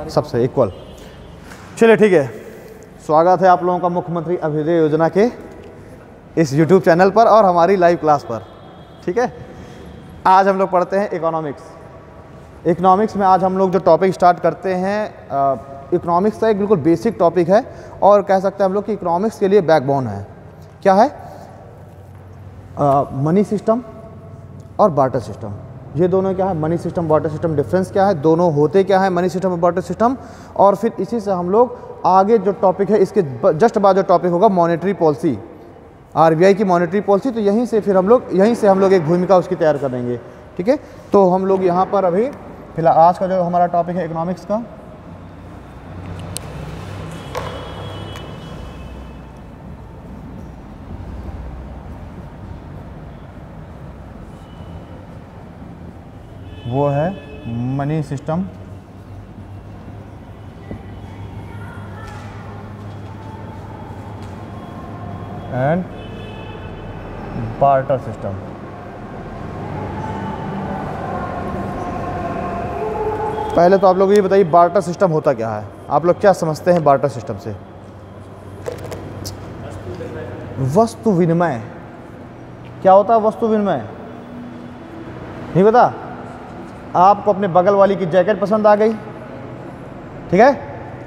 सबसे इक्वल। चलिए ठीक है, स्वागत है आप लोगों का मुख्यमंत्री अभ्युदय योजना के इस YouTube चैनल पर और हमारी लाइव क्लास पर। ठीक है, आज हम लोग पढ़ते हैं इकोनॉमिक्स। इकोनॉमिक्स में आज हम लोग जो टॉपिक स्टार्ट करते हैं, इकोनॉमिक्स का एक बिल्कुल बेसिक टॉपिक है और कह सकते हैं हम लोग कि इकोनॉमिक्स के लिए बैकबोन है। क्या है? मनी सिस्टम और बार्टर सिस्टम। ये दोनों क्या है? Money system barter system difference क्या है, दोनों होते क्या है मनी सिस्टम और बार्टर सिस्टम। और फिर इसी से हम लोग आगे जो टॉपिक है, इसके जस्ट बाद जो टॉपिक होगा मॉनेटरी पॉलिसी, आरबीआई की मॉनेटरी पॉलिसी। तो यहीं से हम लोग एक भूमिका उसकी तैयार करेंगे। ठीक है, तो हम लोग यहाँ पर अभी फिलहाल आज का जो हमारा टॉपिक है इकोनॉमिक्स का, वो है money system and barter system. पहले तो आप लोग ये बताइए बार्टर सिस्टम होता क्या है, आप लोग क्या समझते हैं बार्टर सिस्टम से? वस्तु विनिमय। क्या होता है वस्तु विनिमय? नहीं पता? आपको अपने बगल वाली की जैकेट पसंद आ गई, ठीक है,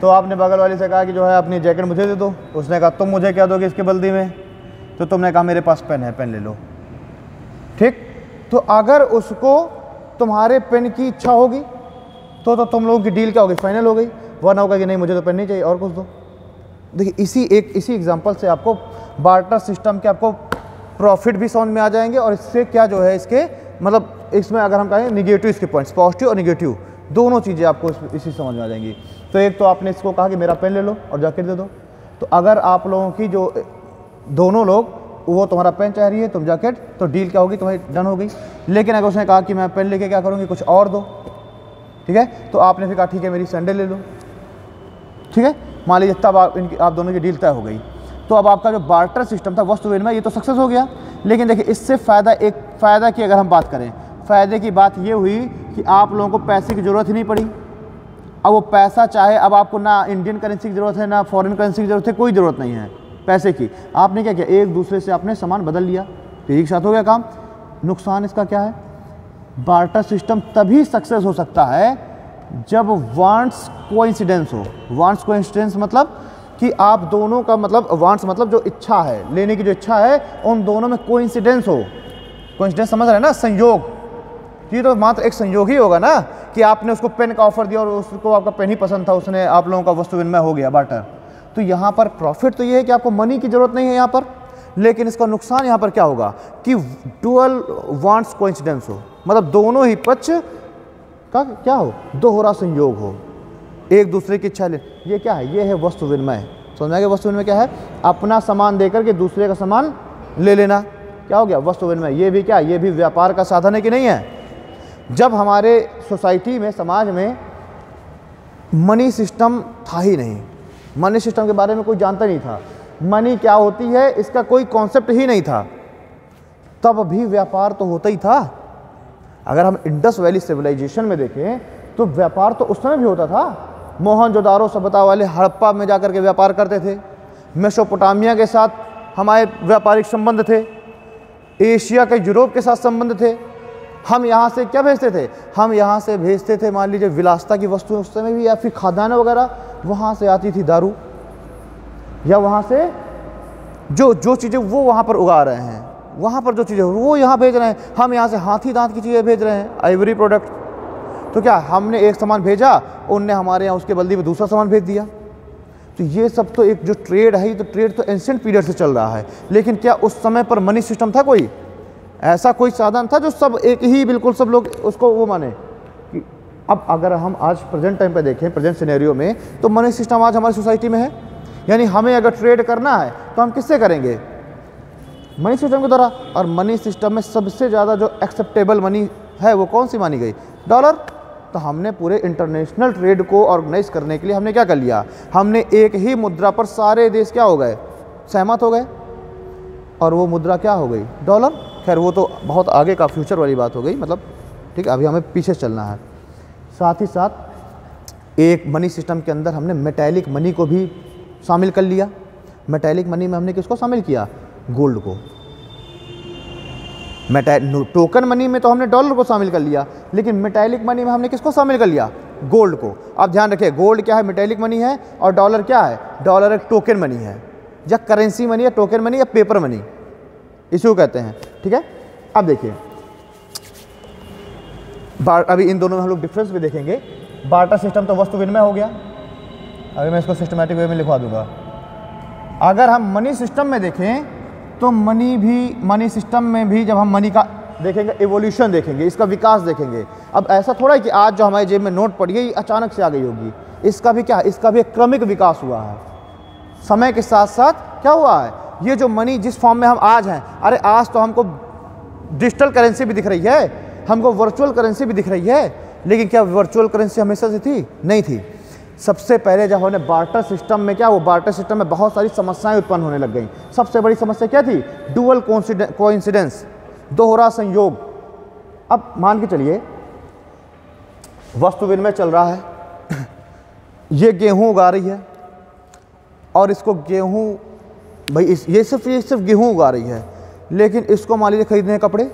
तो आपने बगल वाली से कहा कि जो है अपनी जैकेट मुझे दे दो। उसने कहा तुम मुझे क्या दोगे इसके बदले में? तो तुमने कहा मेरे पास पेन है, पेन ले लो। ठीक, तो अगर उसको तुम्हारे पेन की इच्छा होगी तो तुम लोगों की डील क्या होगी? फाइनल हो गई। वरना होगा कि नहीं मुझे तो पेन नहीं चाहिए और कुछ दो। देखिए इसी एग्जांपल से आपको बार्टर सिस्टम के आपको प्रॉफिट भी समझ में आ जाएंगे और इससे क्या जो है इसके मतलब इसमें अगर हम कहें निगेटिव इसके पॉइंट्स, पॉजिटिव और निगेटिव दोनों चीज़ें आपको इसी समझ में आ जाएंगी। तो एक तो आपने इसको कहा कि मेरा पेन ले लो और जैकेट दे दो। तो अगर आप लोगों की जो दोनों लोग, वो तुम्हारा पेन चाह रही है, तुम जैकेट, तो डील क्या होगी? तुम्हारी डन हो गई। लेकिन अगर उसने कहा कि मैं पेन लेके क्या करूँगी, कुछ और दो, ठीक है, तो आपने फिर कहा ठीक है मेरी सैंडल ले लो। ठीक है, मान लीजिए तब आप दोनों की डील तय हो गई। तो अब आपका जो बार्टर सिस्टम था वस्तु विनिमय, ये तो सक्सेस हो गया। लेकिन देखिए इससे फ़ायदा की अगर हम बात करें, फ़ायदे की बात ये हुई कि आप लोगों को पैसे की ज़रूरत ही नहीं पड़ी। अब वो पैसा चाहे, अब आपको ना इंडियन करेंसी की ज़रूरत है ना फॉरेन करेंसी की ज़रूरत है, कोई ज़रूरत नहीं है पैसे की। आपने क्या किया? एक दूसरे से आपने सामान बदल लिया, तो एक साथ हो गया काम। नुकसान इसका क्या है? बार्टर सिस्टम तभी सक्सेस हो सकता है जब वांट्स कोइंसिडेंस हो। वांट्स कोइंसिडेंस मतलब कि आप दोनों का मतलब, वांट्स मतलब जो इच्छा है, लेने की जो इच्छा है, उन दोनों में कोइंसिडेंस हो। कोइंसिडेंस समझ रहे हैं ना? संयोग। ये तो मात्र एक संयोग ही होगा ना कि आपने उसको पेन का ऑफर दिया और उसको आपका पेन ही पसंद था, उसने आप लोगों का वस्तु विनिमय हो गया बार्टर। तो यहाँ पर प्रॉफिट तो ये है कि आपको मनी की जरूरत नहीं है यहाँ पर, लेकिन इसका नुकसान यहाँ पर क्या होगा कि डुअल वांट्स कोइंसिडेंस हो, मतलब दोनों ही पक्ष का क्या हो? दोहरा संयोग हो, एक दूसरे की इच्छा ले। ये क्या है? ये है वस्तु विनिमय। समझ में आ गया? वस्तु विनिमय क्या है? अपना सामान देकर के दूसरे का सामान ले लेना। क्या हो गया? वस्तु विनिमय। ये भी क्या? ये भी व्यापार का साधन है कि नहीं है? जब हमारे सोसाइटी में, समाज में मनी सिस्टम था ही नहीं, मनी सिस्टम के बारे में कोई जानता नहीं था, मनी क्या होती है इसका कोई कॉन्सेप्ट ही नहीं था, तब भी व्यापार तो होता ही था। अगर हम इंडस वैली सिविलाइजेशन में देखें तो व्यापार तो उस समय भी होता था। मोहनजोदारो सभ्यता वाले हड़प्पा में जाकर के व्यापार करते थे। मेसोपोटामिया के साथ हमारे व्यापारिक संबंध थे। एशिया के यूरोप के साथ संबंध थे। हम यहाँ से क्या भेजते थे? हम यहाँ से भेजते थे मान लीजिए विलासिता की वस्तुएं उस समय भी, या फिर खाद्यान्न वगैरह, वहाँ से आती थी दारू, या वहाँ से जो चीज़ें वो वहाँ पर उगा रहे हैं, वहाँ पर जो चीज़ें वो यहाँ भेज रहे हैं। हम यहाँ से हाथी दांत की चीज़ें भेज रहे हैं, आइवरी प्रोडक्ट। तो क्या हमने एक सामान भेजा, उनने हमारे यहाँ उसके बदले में दूसरा सामान भेज दिया। तो ये सब तो एक जो ट्रेड है, ये तो ट्रेड तो एंशिएंट पीरियड से चल रहा है। लेकिन क्या उस समय पर मनी सिस्टम था? कोई ऐसा कोई साधन था जो सब एक ही बिल्कुल सब लोग उसको वो माने कि अब अगर हम आज प्रेजेंट टाइम पे देखें, प्रेजेंट सिनेरियो में, तो मनी सिस्टम आज हमारी सोसाइटी में है। यानी हमें अगर ट्रेड करना है तो हम किससे करेंगे? मनी सिस्टम के द्वारा। और मनी सिस्टम में सबसे ज़्यादा जो एक्सेप्टेबल मनी है वो कौन सी मानी गई? डॉलर। तो हमने पूरे इंटरनेशनल ट्रेड को ऑर्गेनाइज करने के लिए हमने क्या कर लिया? हमने एक ही मुद्रा पर सारे देश क्या हो गए? सहमत हो गए। और वो मुद्रा क्या हो गई? डॉलर। खैर वो तो बहुत आगे का फ्यूचर वाली बात हो गई, मतलब ठीक है, अभी हमें पीछे चलना है। साथ ही साथ एक मनी सिस्टम के अंदर हमने मेटैलिक मनी को भी शामिल कर लिया। मेटैलिक मनी में हमने किसको शामिल किया? गोल्ड को। टोकन मनी में तो हमने डॉलर को शामिल कर लिया, लेकिन मेटैलिक मनी में हमने किसको शामिल कर लिया? गोल्ड को। अब ध्यान रखिए, गोल्ड क्या है? मेटैलिक मनी है, और डॉलर क्या है? डॉलर एक टोकन मनी है, या करेंसी मनी, या टोकन मनी, या पेपर मनी, इसी को कहते हैं। ठीक है, अब देखिए अभी इन दोनों में हम लोग डिफरेंस भी देखेंगे। बार्टर सिस्टम तो वस्तु विनिमय हो गया, अभी मैं इसको सिस्टमैटिक वे में लिखवा दूंगा। अगर हम मनी सिस्टम में देखें तो मनी सिस्टम में भी जब हम मनी का देखेंगे, एवोल्यूशन देखेंगे, इसका विकास देखेंगे। अब ऐसा थोड़ा है कि आज जो हमारे जेब में नोट पड़ी है ये अचानक से आ गई होगी। इसका भी क्या है? इसका भी एक क्रमिक विकास हुआ है। समय के साथ साथ क्या हुआ है? ये जो मनी जिस फॉर्म में हम आज हैं, अरे आज तो हमको डिजिटल करेंसी भी दिख रही है, हमको वर्चुअल करेंसी भी दिख रही है, लेकिन क्या वर्चुअल करेंसी हमेशा से थी? नहीं थी। सबसे पहले जब हमने बार्टर सिस्टम में क्या, वो बार्टर सिस्टम में बहुत सारी समस्याएं उत्पन्न होने लग गई। सबसे बड़ी समस्या क्या थी? डुअल कोइंसिडेंस, दोहरा संयोग। अब मान के चलिए वस्तु विनिमय चल रहा है ये गेहूं उगा रही है, और इसको गेहूं भाई ये सिर्फ गेहूं उगा रही है, लेकिन इसको मान लीजिए खरीदने हैं कपड़े,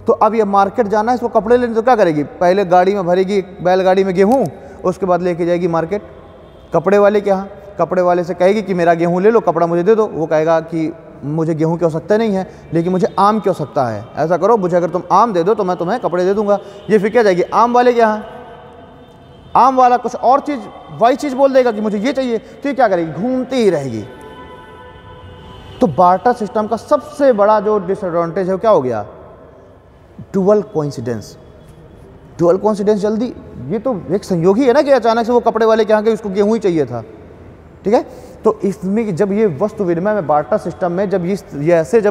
तो अब ये मार्केट जाना है इसको कपड़े लेने, तो क्या करेगी? पहले गाड़ी में भरेगी, बैलगाड़ी में गेहूं, उसके बाद लेके जाएगी मार्केट कपड़े वाले के यहाँ। कपड़े वाले से कहेगी कि मेरा गेहूं ले लो, कपड़ा मुझे दे दो। वो कहेगा कि मुझे गेहूं की आवश्यकता नहीं है, लेकिन मुझे आम की आवश्यकता है। ऐसा करो, मुझे अगर तुम आम दे दो तो मैं तुम्हें कपड़े दे दूंगा। ये फिर क्या जाएगी आम वाले के यहाँ, आम वाला कुछ और चीज़, वही चीज़ बोल देगा कि मुझे ये चाहिए, तो ये क्या करेगी? घूमती ही रहेगी। तो बार्टर सिस्टम का सबसे बड़ा जो डिसएडवांटेज है वो क्या हो गया? Dual coincidence. डुअल कोइंसिडेंस जल्दी, ये तो एक संयोग ही है ना कि अचानक से वो कपड़े वाले के यहाँ के उसको गेहूं ही चाहिए था। ठीक है, तो इसमें जब ये वस्तु विनिमय में बार्टर सिस्टम में जब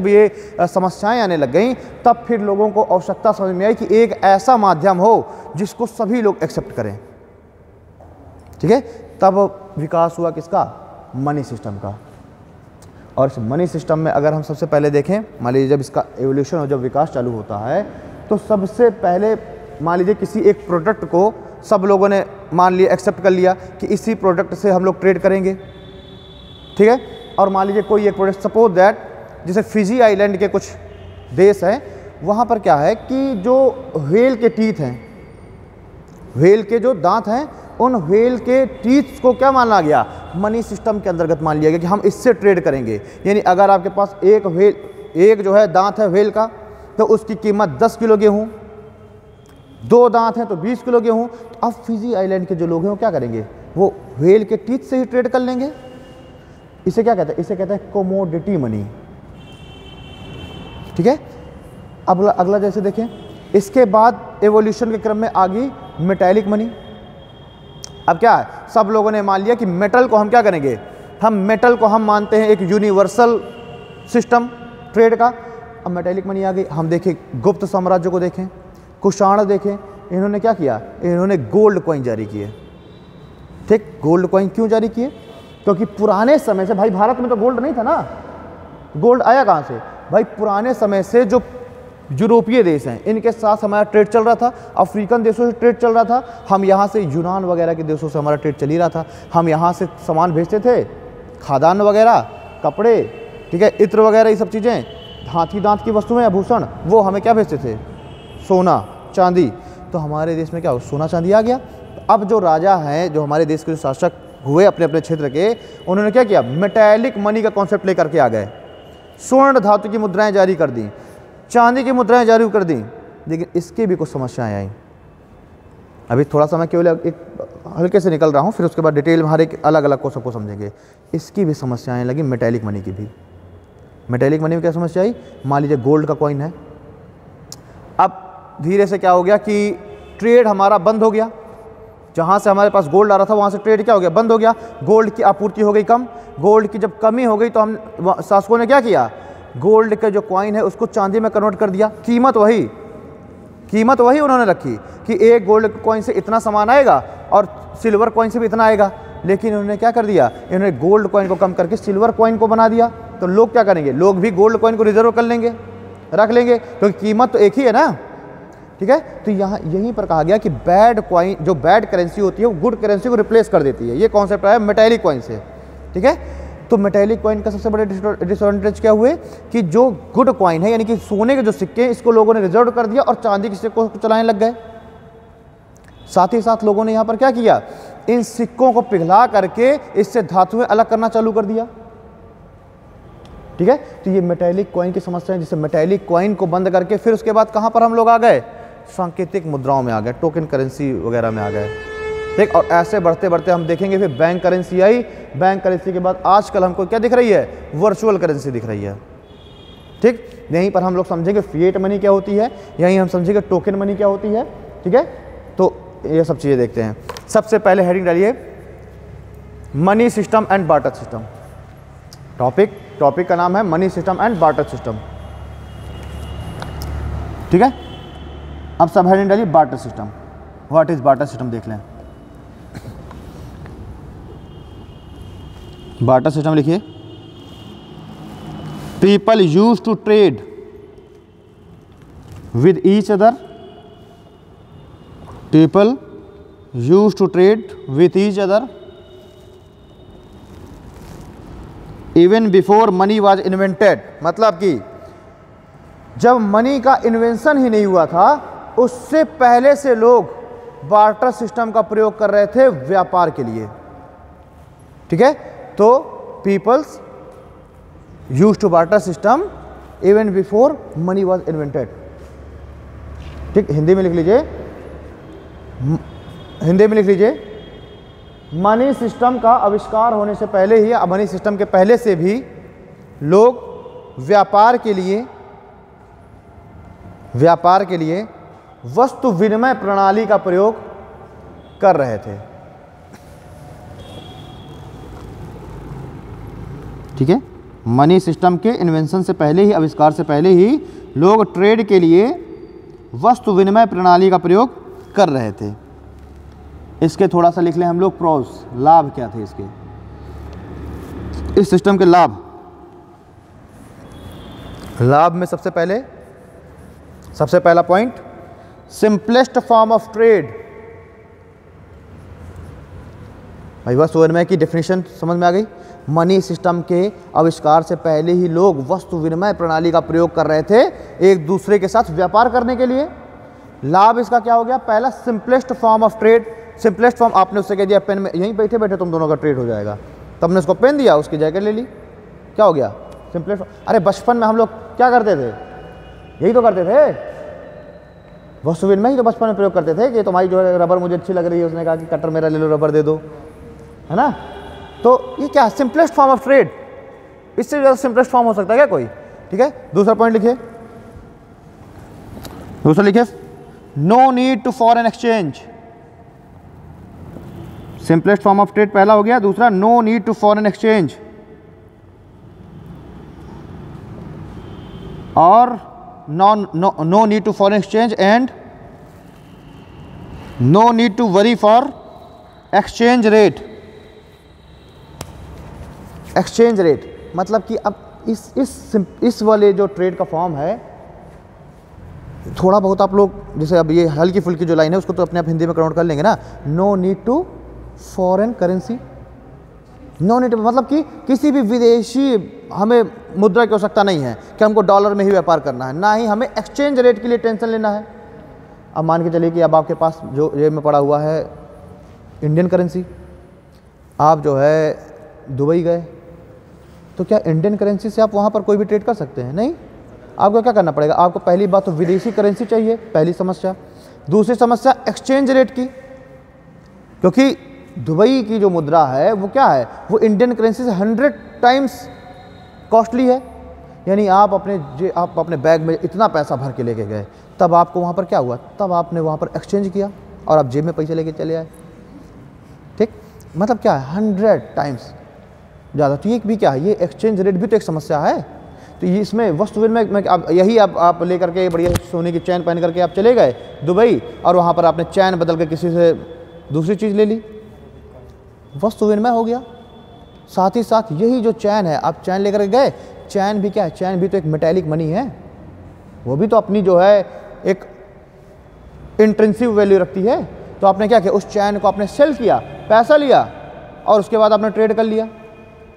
ये समस्याएं आने लग गई, तब फिर लोगों को आवश्यकता समझ में आई कि एक ऐसा माध्यम हो जिसको सभी लोग एक्सेप्ट करें। ठीक है, तब विकास हुआ किसका? मनी सिस्टम का। और इस मनी सिस्टम में अगर हम सबसे पहले देखें, मान लीजिए जब इसका एवोल्यूशन और जब विकास चालू होता है, तो सबसे पहले मान लीजिए किसी एक प्रोडक्ट को सब लोगों ने मान लिया, एक्सेप्ट कर लिया कि इसी प्रोडक्ट से हम लोग ट्रेड करेंगे। ठीक है, और मान लीजिए कोई एक प्रोडक्ट, सपोज दैट जैसे फिजी आइलैंड के कुछ देश हैं, वहाँ पर क्या है कि जो व्हेल के टीथ हैं, व्हेल के जो दांत हैं, उन व्हेल के टीथ को क्या माना गया? मनी सिस्टम के अंतर्गत मान लिया गया कि हम इससे ट्रेड करेंगे। यानी अगर आपके पास एक जो है दांत है व्हेल का, तो उसकी कीमत 10 किलो गेहूँ, 2 दांत हैं तो 20 किलो गेहूँ। तो अब फिजी आइलैंड के जो लोग हैं वो क्या करेंगे? वो व्हेल के टीथ से ही ट्रेड कर लेंगे। इसे क्या कहते हैं? इसे कहते हैं कोमोडिटी मनी। ठीक है, अब अगला जैसे देखें, इसके बाद एवोल्यूशन के क्रम में आ गई मेटैलिक मनी। अब क्या है? सब लोगों ने मान लिया कि मेटल को हम क्या करेंगे? हम मेटल को हम मानते हैं एक यूनिवर्सल सिस्टम ट्रेड का। अब मेटैलिक मनी आ गई। हम देखें गुप्त साम्राज्य को देखें, कुषाण देखें, इन्होंने क्या किया? इन्होंने गोल्ड कॉइन जारी किए। ठीक, गोल्ड कॉइन क्यों जारी किए? क्योंकि पुराने समय से, भाई भारत में तो गोल्ड नहीं था ना, गोल्ड आया कहाँ से? भाई पुराने समय से जो यूरोपीय देश हैं, इनके साथ हमारा ट्रेड चल रहा था, अफ्रीकन देशों से ट्रेड चल रहा था, हम यहाँ से यूनान वगैरह के देशों से हमारा ट्रेड चल ही रहा था। हम यहाँ से सामान भेजते थे, खाद्यान्न वगैरह, कपड़े, ठीक है, इत्र वगैरह, ये सब चीज़ें, हाथी दांत की वस्तुएं, आभूषण, वो हमें क्या भेजते थे? सोना चांदी। तो हमारे देश में क्या हो? सोना चांदी आ गया। अब जो राजा हैं, जो हमारे देश के जो शासक हुए अपने अपने क्षेत्र के, उन्होंने क्या किया? मेटैलिक मनी का कॉन्सेप्ट लेकर के आ गए। स्वर्ण धातु की मुद्राएं जारी कर दी, चांदी की मुद्राएं जारी कर दी, लेकिन इसके भी कुछ समस्याएं आई। अभी थोड़ा सा मैं केवल एक हल्के से निकल रहा हूँ, फिर उसके बाद डिटेल में हर एक अलग अलग को सबको समझेंगे। इसकी भी समस्याएं लगी, मेटैलिक मनी की भी। मेटैलिक मनी में क्या समस्या आई? मान लीजिए गोल्ड का कॉइन है, अब धीरे से क्या हो गया कि ट्रेड हमारा बंद हो गया। जहाँ से हमारे पास गोल्ड आ रहा था वहाँ से ट्रेड क्या हो गया? बंद हो गया। गोल्ड की आपूर्ति हो गई कम। गोल्ड की जब कमी हो गई तो हम शासकों ने क्या किया? गोल्ड का जो कॉइन है उसको चांदी में कन्वर्ट कर दिया। कीमत वही उन्होंने रखी कि एक गोल्ड कॉइन से इतना सामान आएगा और सिल्वर कॉइन से भी इतना आएगा। लेकिन उन्होंने क्या कर दिया? इन्होंने गोल्ड कॉइन को कम करके सिल्वर कॉइन को बना दिया। तो लोग क्या करेंगे? लोग भी गोल्ड कॉइन को रिजर्व कर लेंगे, रख लेंगे, क्योंकि कीमत तो एक ही है ना। ठीक ठीक है। तो यहाँ यहीं पर कहा गया कि बैड कॉइन, जो बैड करेंसी होती है वो गुड करेंसी को रिप्लेस कर देती है। ये कॉन्सेप्ट आया मेटैलिक कॉइन से, ठीक है। तो मेटैलिक कॉइन का सबसे बड़े डिसएडवांटेज क्या हुए कि जो गुड कॉइन है यानी कि सोने के जो सिक्के हैं इसको लोगों ने रिजर्व कर दिया और चांदी के सिक्कों को चलाने लग गए। साथ ही साथ लोगों ने यहाँ पर क्या किया, इन सिक्कों को पिघला करके इससे धातुएं अलग करना चालू कर दिया, ठीक है। तो ये मेटैलिक कॉइन की समस्या है, जिससे मेटैलिक कॉइन को बंद करके फिर उसके बाद कहाँ पर हम लोग आ गए, सांकेतिक मुद्राओं में आ गए, टोकन करेंसी वगैरह में आ गए, ठीक। और ऐसे बढ़ते बढ़ते हम देखेंगे फिर बैंक करेंसी आई। बैंक करेंसी के बाद आजकल हमको क्या दिख रही है, वर्चुअल करेंसी दिख रही है, ठीक। यहीं पर हम लोग समझेंगे फिएट मनी क्या होती है, यहीं हम समझेंगे टोकन मनी क्या होती है, ठीक है। तो ये सब चीज़ें देखते हैं। सबसे पहले हेडिंग डालिए money system and barter system. Topic का नाम है money system and barter system, ठीक है। अब सब हेडिंग डालिए barter system. What is barter system देख लें। बार्टर सिस्टम लिखिए, people use to trade with each other, people use to trade with each other even before money was invented. मतलब कि जब मनी का इन्वेंशन ही नहीं हुआ था उससे पहले से लोग बार्टर सिस्टम का प्रयोग कर रहे थे व्यापार के लिए, ठीक है। तो peoples use to barter system even before money was invented, ठीक। हिंदी में लिख लीजिए, हिंदी में लिख लीजिए, मनी सिस्टम का आविष्कार होने से पहले ही, मनी सिस्टम के पहले से भी लोग व्यापार के लिए वस्तु विनिमय प्रणाली का प्रयोग कर रहे थे, ठीक है। मनी सिस्टम के इन्वेंशन से पहले ही, आविष्कार से पहले ही लोग ट्रेड के लिए वस्तु विनिमय प्रणाली का प्रयोग कर रहे थे। इसके थोड़ा सा लिख लें हम लोग प्रोस, लाभ क्या थे इसके, इस सिस्टम के लाभ। लाभ में सबसे पहला point, simplest form of trade. भाई वस्तु विनिमय की डेफिनेशन समझ में आ गई। मनी सिस्टम के आविष्कार से पहले ही लोग वस्तु विनिमय प्रणाली का प्रयोग कर रहे थे एक दूसरे के साथ व्यापार करने के लिए। लाभ इसका क्या हो गया, पहला simplest form of trade. Simplest form, आपने उससे कह दिया पेन में, यहीं बैठे बैठे तुम दोनों का ट्रेड हो जाएगा, तब ने उसको पेन दिया, उसकी जैकेट ले ली, क्या हो गया, सिंपलेस्ट। अरे बचपन में हम लोग क्या करते थे, यही तो करते थे, वस्तु विनिमय ही तो बचपन में प्रयोग करते थे कि तुम्हारी जो है रबर मुझे अच्छी लग रही है, उसने कहा कि कटर मेरा ले लो, रबर दे दो, है ना। तो ये क्या, सिंपलेस्ट फॉर्म ऑफ ट्रेड। इससे ज़्यादा सिंपलेस्ट फॉर्म हो सकता है क्या कोई, ठीक है। दूसरा पॉइंट लिखिए, no need to foreign exchange. Simplest form of trade पहला हो गया। दूसरा, no need to foreign exchange, और no need to foreign exchange and no need to worry for exchange rate. Exchange rate मतलब कि अब इस वाले जो ट्रेड का फॉर्म है, थोड़ा बहुत आप लोग जैसे अब ये हल्की फुल्की जो लाइन है उसको तो अपने आप हिंदी में कन्वर्ट कर लेंगे ना। No need to foreign currency, no need मतलब कि किसी भी विदेशी हमें मुद्रा की आवश्यकता नहीं है कि हमको डॉलर में ही व्यापार करना है, ना ही हमें एक्सचेंज रेट के लिए टेंशन लेना है। अब मान के चलिए कि अब आपके पास जो जेब में पड़ा हुआ है इंडियन करेंसी, आप जो है दुबई गए, तो क्या इंडियन करेंसी से आप वहाँ पर कोई भी ट्रेड कर सकते हैं? नहीं। आपको क्या करना पड़ेगा, आपको पहली बात तो विदेशी करेंसी चाहिए, पहली समस्या। दूसरी समस्या एक्सचेंज रेट की, क्योंकि दुबई की जो मुद्रा है वो क्या है, वो इंडियन करेंसी से 100 टाइम्स कॉस्टली है। यानी आप अपने बैग में इतना पैसा भर के लेके गए, तब आपको वहाँ पर क्या हुआ, तब आपने वहाँ पर एक्सचेंज किया और आप जेब में पैसे लेके चले आए, ठीक। मतलब क्या है, 100 टाइम्स ज़्यादा। तो ये भी क्या है, ये एक्सचेंज रेट भी तो एक समस्या है। तो ये इसमें वस्तु विनिमय में यही आप लेकर के बढ़िया सोने की चैन पहन करके आप चले गए दुबई, और वहाँ पर आपने चैन बदल के किसी से दूसरी चीज़ ले ली, वस्तु विनिमय हो गया। साथ ही साथ यही जो चैन है, आप चैन लेकर गए, चैन भी क्या है, चैन भी तो एक मेटैलिक मनी है, वो भी तो अपनी जो है एक इंट्रिंसिक वैल्यू रखती है। तो आपने क्या किया, उस चैन को आपने सेल किया, पैसा लिया और उसके बाद आपने ट्रेड कर लिया।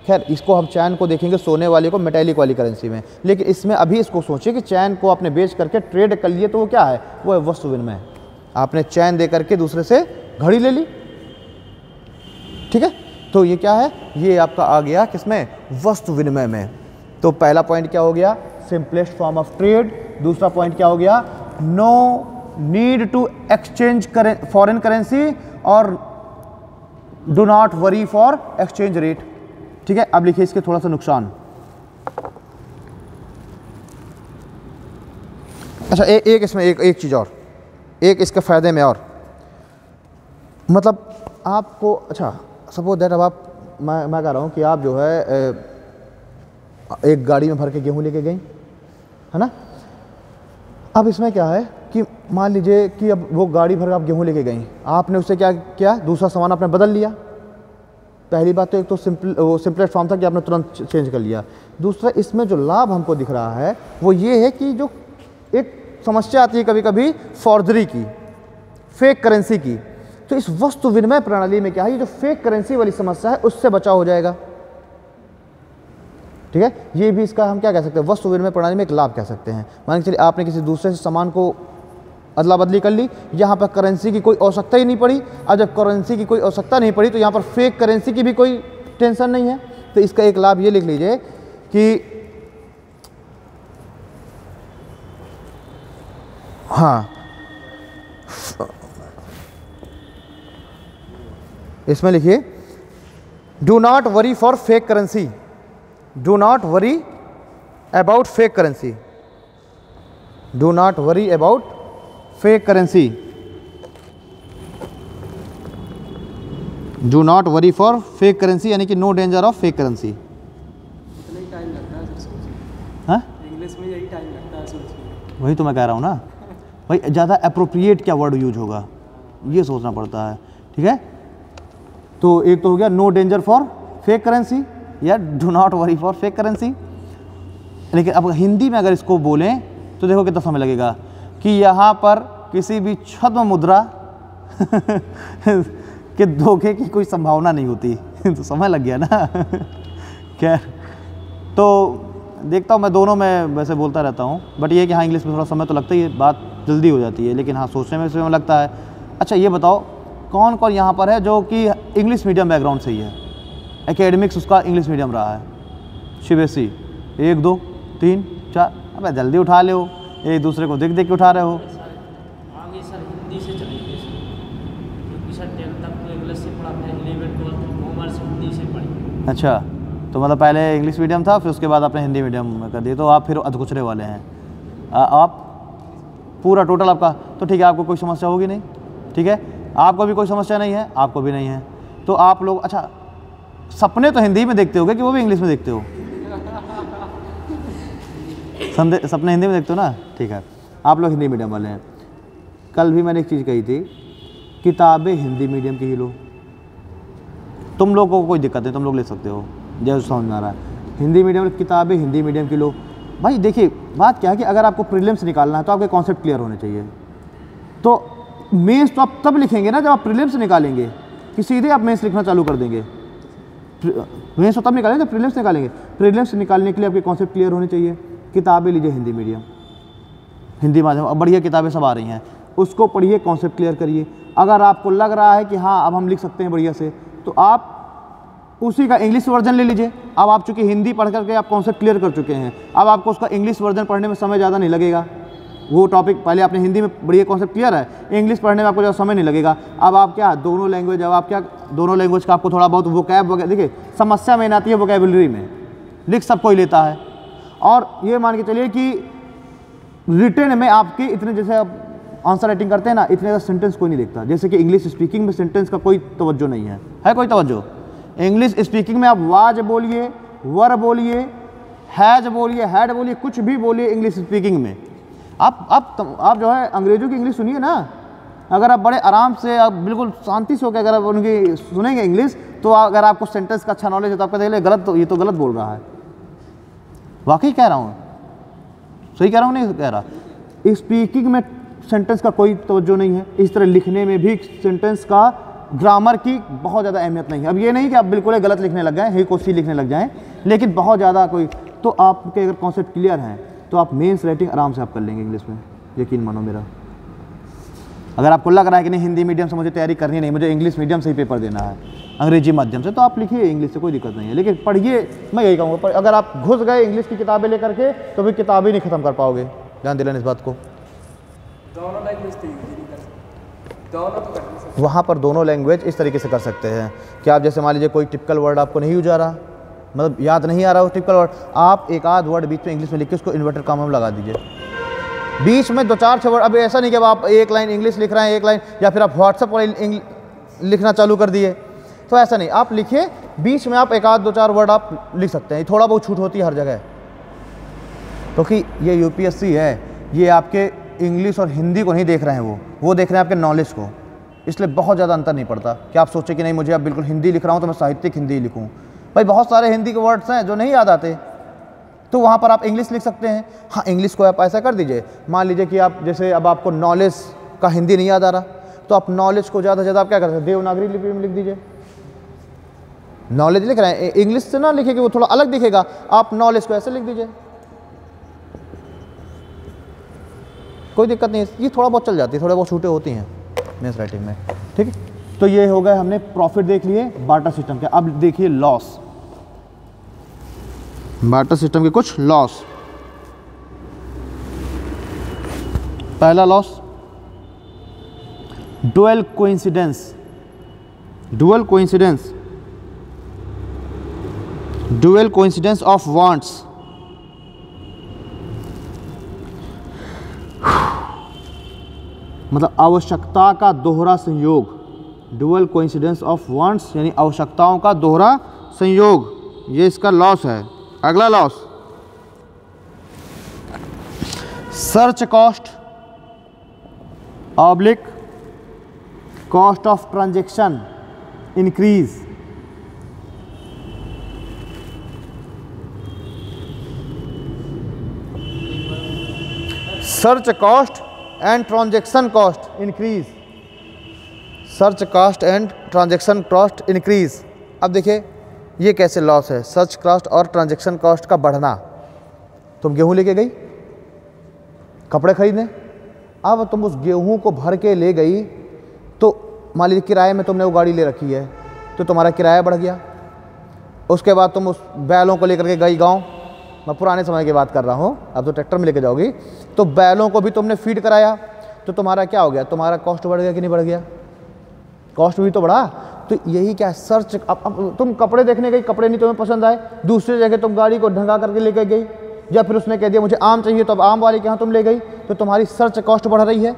खैर इसको हम चैन को देखेंगे सोने वाली को मेटेलिक वाली करेंसी में, लेकिन इसमें अभी इसको सोचिए कि चैन को आपने बेच करके ट्रेड कर लिए तो वो क्या है, वो है वस्तु विनिमय। आपने चैन दे करके दूसरे से घड़ी ले ली, ठीक है। तो ये क्या है, ये आपका आ गया किसमें, वस्तु विनिमय में। तो पहला पॉइंट क्या हो गया, सिंपलेस्ट फॉर्म ऑफ ट्रेड। दूसरा पॉइंट क्या हो गया, no need to exchange foreign currency और do not worry for exchange rate, ठीक है। अब लिखिए इसके थोड़ा सा नुकसान। अच्छा एक इसमें एक चीज़ और, एक इसके फ़ायदे में और, मतलब आपको, अच्छा सपोज दैट अब आप, मैं कह रहा हूँ कि आप जो है एक गाड़ी में भर के गेहूँ लेके गई, है ना। अब इसमें क्या है कि मान लीजिए कि अब वो गाड़ी भर आप गेहूँ लेके गई, आपने उससे क्या किया, दूसरा सामान आपने बदल लिया। पहली बात तो एक तो सिंपलेस्ट फॉर्म था कि आपने तुरंत चेंज कर लिया। दूसरा इसमें जो लाभ हमको दिख रहा है वो ये है कि जो एक समस्या आती है कभी कभी फॉर्जरी की, फेक करेंसी की, तो इस वस्तु विनिमय प्रणाली में क्या है, ये जो फेक करेंसी वाली समस्या है उससे बचाव हो जाएगा, ठीक है। ये भी इसका हम क्या कह सकते हैं, वस्तु विनिमय प्रणाली में एक लाभ कह सकते हैं। मान के चलिए आपने किसी दूसरे से सामान को अदला बदली कर ली, यहाँ पर करेंसी की कोई आवश्यकता ही नहीं पड़ी। अब जब करेंसी की कोई आवश्यकता नहीं पड़ी तो यहाँ पर फेक करेंसी की भी कोई टेंशन नहीं है। तो इसका एक लाभ ये लिख लीजिए कि हाँ, इसमें लिखिए do not worry for fake currency, do not worry about fake currency, do not worry about fake currency, do not worry for fake currency, यानी कि no danger of fake currency. इतना ही टाइम लगता है सोचने, हाँ इंग्लिश में यही टाइम लगता है सोचने। वही तो मैं कह रहा हूँ ना भाई, ज़्यादा अप्रोप्रिएट क्या वर्ड यूज होगा ये सोचना पड़ता है, ठीक है। तो एक तो हो गया no danger for fake currency या do not worry for fake currency. लेकिन अब हिंदी में अगर इसको बोलें तो देखो कितना समय लगेगा कि यहाँ पर किसी भी छद्म मुद्रा के धोखे की कोई संभावना नहीं होती तो समय लग गया ना खैर, तो देखता हूँ मैं दोनों में वैसे बोलता रहता हूँ, बट ये कि हाँ इंग्लिश में थोड़ा समय तो लगता ही है, बात जल्दी हो जाती है, लेकिन हाँ सोचने में समय लगता है। अच्छा ये बताओ कौन कौन यहाँ पर है जो कि इंग्लिश मीडियम बैकग्राउंड से ही है, एकेडमिक्स उसका इंग्लिश मीडियम रहा है, सीबीएसई 1 2 3 4, अब जल्दी उठा ले हो, एक दूसरे को देख देख के उठा रहे हो। आगे सर हिंदी से चलेंगे सर, क्योंकि सर 10 तक तो इंग्लिश से पढ़ा था, 11 12 कॉमर्स हिंदी से पढ़ी। अच्छा तो मतलब पहले इंग्लिश मीडियम था फिर उसके बाद आपने हिंदी मीडियम में कर दिया, तो आप फिर अधकुचरे वाले हैं आप पूरा टोटल आपका। तो ठीक है आपको कोई समस्या होगी नहीं, ठीक है, आपको भी कोई समस्या नहीं है, आपको भी नहीं है। तो आप लोग अच्छा सपने तो हिंदी में देखते होगे कि वो भी इंग्लिश में देखते हो सपने हिंदी में देखते हो ना, ठीक है, आप लोग हिंदी मीडियम वाले हैं। कल भी मैंने एक चीज़ कही थी, किताबें हिंदी मीडियम की ही लो, तुम लोगों को कोई दिक्कत नहीं, तुम लोग ले सकते हो जैसे समझ में आ रहा है। हिंदी मीडियम किताबें हिंदी मीडियम की लो। भाई देखिए बात क्या है कि अगर आपको प्रीलिम्स निकालना है तो आपके कॉन्सेप्ट क्लियर होने चाहिए। तो मेंस तो आप तब लिखेंगे ना जब आप प्रीलिम्स निकालेंगे, कि सीधे आप मेंस लिखना चालू कर देंगे। मेंस तो तब निकालेंगे जब प्रीलिम्स निकालेंगे। प्रीलिम्स निकालने के लिए आपके कॉन्सेप्ट क्लियर होने चाहिए। किताबें लीजिए हिंदी मीडियम, हिंदी माध्यम, अब बढ़िया किताबें सब आ रही हैं, उसको पढ़िए, कॉन्सेप्ट क्लियर करिए। अगर आपको लग रहा है कि हाँ अब हम लिख सकते हैं बढ़िया से, तो आप उसी का इंग्लिश वर्जन ले लीजिए। अब आप चूँकि हिंदी पढ़ करके आप कॉन्सेप्ट क्लियर कर चुके हैं, अब आपको उसका इंग्लिश वर्जन पढ़ने में समय ज़्यादा नहीं लगेगा। वो टॉपिक पहले आपने हिंदी में बढ़िया कॉन्सेप्ट क्लियर है, इंग्लिश पढ़ने में आपको ज़्यादा समय नहीं लगेगा। अब आप क्या दोनों लैंग्वेज, अब आप क्या दोनों लैंग्वेज का आपको थोड़ा बहुत वोकैब वगैरह, देखिए समस्या में आती है वोकैबुलरी में, लिख सब कोई लेता है। और ये मान के चलिए कि रिटन में आपके इतने, जैसे आप आंसर राइटिंग करते हैं ना, इतने ज़्यादा सेंटेंस कोई नहीं देखता। जैसे कि इंग्लिश स्पीकिंग में सेंटेंस का कोई तवज्जो नहीं है कोई तवज्जो। इंग्लिश स्पीकिंग में आप वाज बोलिए, वर बोलिए, हैज बोलिए, हैड बोलिए, कुछ भी बोलिए इंग्लिश स्पीकिंग में। आप जो है अंग्रेजों की इंग्लिश सुनिए ना, अगर आप बड़े आराम से, आप बिल्कुल शांति से होकर अगर आप उनकी सुनेंगे इंग्लिश, तो अगर आपको सेंटेंस का अच्छा नॉलेज है तो आपका देख ले गलत, तो ये तो गलत बोल रहा है। वाकई कह रहा हूँ, सही कह रहा हूँ नहीं कह रहा। स्पीकिंग में सेंटेंस का कोई तवज्जो नहीं है। इस तरह लिखने में भी सेंटेंस का ग्रामर की बहुत ज़्यादा अहमियत नहीं है। अब ये नहीं कि आप बिल्कुल ही गलत लिखने लग जाएँ, ही को सी लिखने लग जाएँ, लेकिन बहुत ज़्यादा कोई, तो आपके अगर कॉन्सेप्ट क्लियर हैं तो आप मेंस राइटिंग आराम से आप कर लेंगे इंग्लिश में, यकीन मानो मेरा। अगर आपको लग रहा है कि नहीं हिंदी मीडियम से मुझे तैयारी करनी नहीं, मुझे इंग्लिश मीडियम से ही पेपर देना है, अंग्रेजी माध्यम से, तो आप लिखिए इंग्लिश से, कोई दिक्कत नहीं है। लेकिन पढ़िए, मैं यही कहूँगा, पर अगर आप घुस गए इंग्लिश की किताबें लेकर के तो फिर किताब ही नहीं ख़त्म कर पाओगे। ध्यान दिलाना इस बात को। दोनों लैंग्वेज तो यूज नहीं कर सकते, दोनों तो कर नहीं सकते। वहाँ पर दोनों लैंग्वेज इस तरीके से कर सकते हैं कि आप जैसे मान लीजिए कोई टिपिकल वर्ड आपको नहीं यूज आ रहा, मतलब याद नहीं आ रहा वो टिपिकल वर्ड, आप एक आध वर्ड बीच में इंग्लिश में लिख के उसको इन्वर्टेड कॉमा में लगा दीजिए, बीच में 2-4 वर्ड। अब ऐसा नहीं कि आप एक लाइन इंग्लिश लिख रहे हैं, एक लाइन, या फिर आप व्हाट्सएप पर लिखना चालू कर दिए, तो ऐसा नहीं, आप लिखिए, बीच में आप एक आध 2-4 वर्ड आप लिख सकते हैं। थोड़ा बहुत छूट होती है हर जगह, क्योंकि ये यूपीएससी है, ये आपके इंग्लिश और हिंदी को नहीं देख रहे हैं, वो देख रहे हैं आपके नॉलेज को, इसलिए बहुत ज़्यादा अंतर नहीं पड़ता कि आप सोचें कि नहीं मुझे अब बिल्कुल हिंदी लिख रहा हूँ तो मैं साहित्यिक हिंदी लिखूँ। भाई बहुत सारे हिंदी के वर्ड्स हैं जो नहीं याद आते, तो वहाँ पर आप इंग्लिश लिख सकते हैं। हाँ, इंग्लिश को आप ऐसा कर दीजिए, मान लीजिए कि आप जैसे अब आपको नॉलेज का हिंदी नहीं याद आ रहा, तो आप नॉलेज को ज़्यादा से ज़्यादा आप क्या कर सकते हैं, देवनागरी लिपि में लिख दीजिए। नॉलेज लिख रहे हैं, इंग्लिश से ना लिखेंगे, वो थोड़ा अलग दिखेगा, आप नॉलेज को ऐसे लिख दीजिए, कोई दिक्कत नहीं है। ये थोड़ा बहुत चल जाती है, थोड़ा बहुत छूटें होती हैं मेंस राइटिंग में, ठीक है। तो ये हो गए, हमने प्रॉफिट देख लिए बार्टर सिस्टम के। अब देखिए लॉस, बार्टर सिस्टम के कुछ लॉस। पहला loss, dual coincidence. Dual coincidence, dual coincidence of wants. मतलब आवश्यकता का दोहरा संयोग, डुअल कोइंसिडेंस ऑफ वांट्स यानी आवश्यकताओं का दोहरा संयोग, ये इसका लॉस है। अगला loss, search cost oblique cost of transaction increase. Search cost and transaction cost increase. Search cost and transaction cost increase. अब देखिए ये कैसे लॉस है, सर्च कॉस्ट और ट्रांजैक्शन कॉस्ट का बढ़ना। तुम गेहूं लेके गई कपड़े खरीदने, अब तुम उस गेहूं को भर के ले गई, तो मान लीजिए किराए में तुमने वो गाड़ी ले रखी है, तो तुम्हारा किराया बढ़ गया। उसके बाद तुम उस बैलों को लेकर के गई गाँव, मैं पुराने समय की बात कर रहा हूँ, अब तो ट्रैक्टर में लेके जाओगी, तो बैलों को भी तुमने फीड कराया, तो तुम्हारा क्या हो गया, तुम्हारा कॉस्ट बढ़ गया कि नहीं बढ़ गया, कॉस्ट भी तो बढ़ा। तो यही क्या है, सर्च। अब तुम कपड़े देखने गई, कपड़े नहीं तुम्हें पसंद आए, दूसरी जगह तुम गाड़ी को ढंगा करके लेके गई, या फिर उसने कह दिया मुझे आम चाहिए, तो अब आम वाले के यहाँ तुम ले गई, तो तुम्हारी सर्च कॉस्ट बढ़ रही है,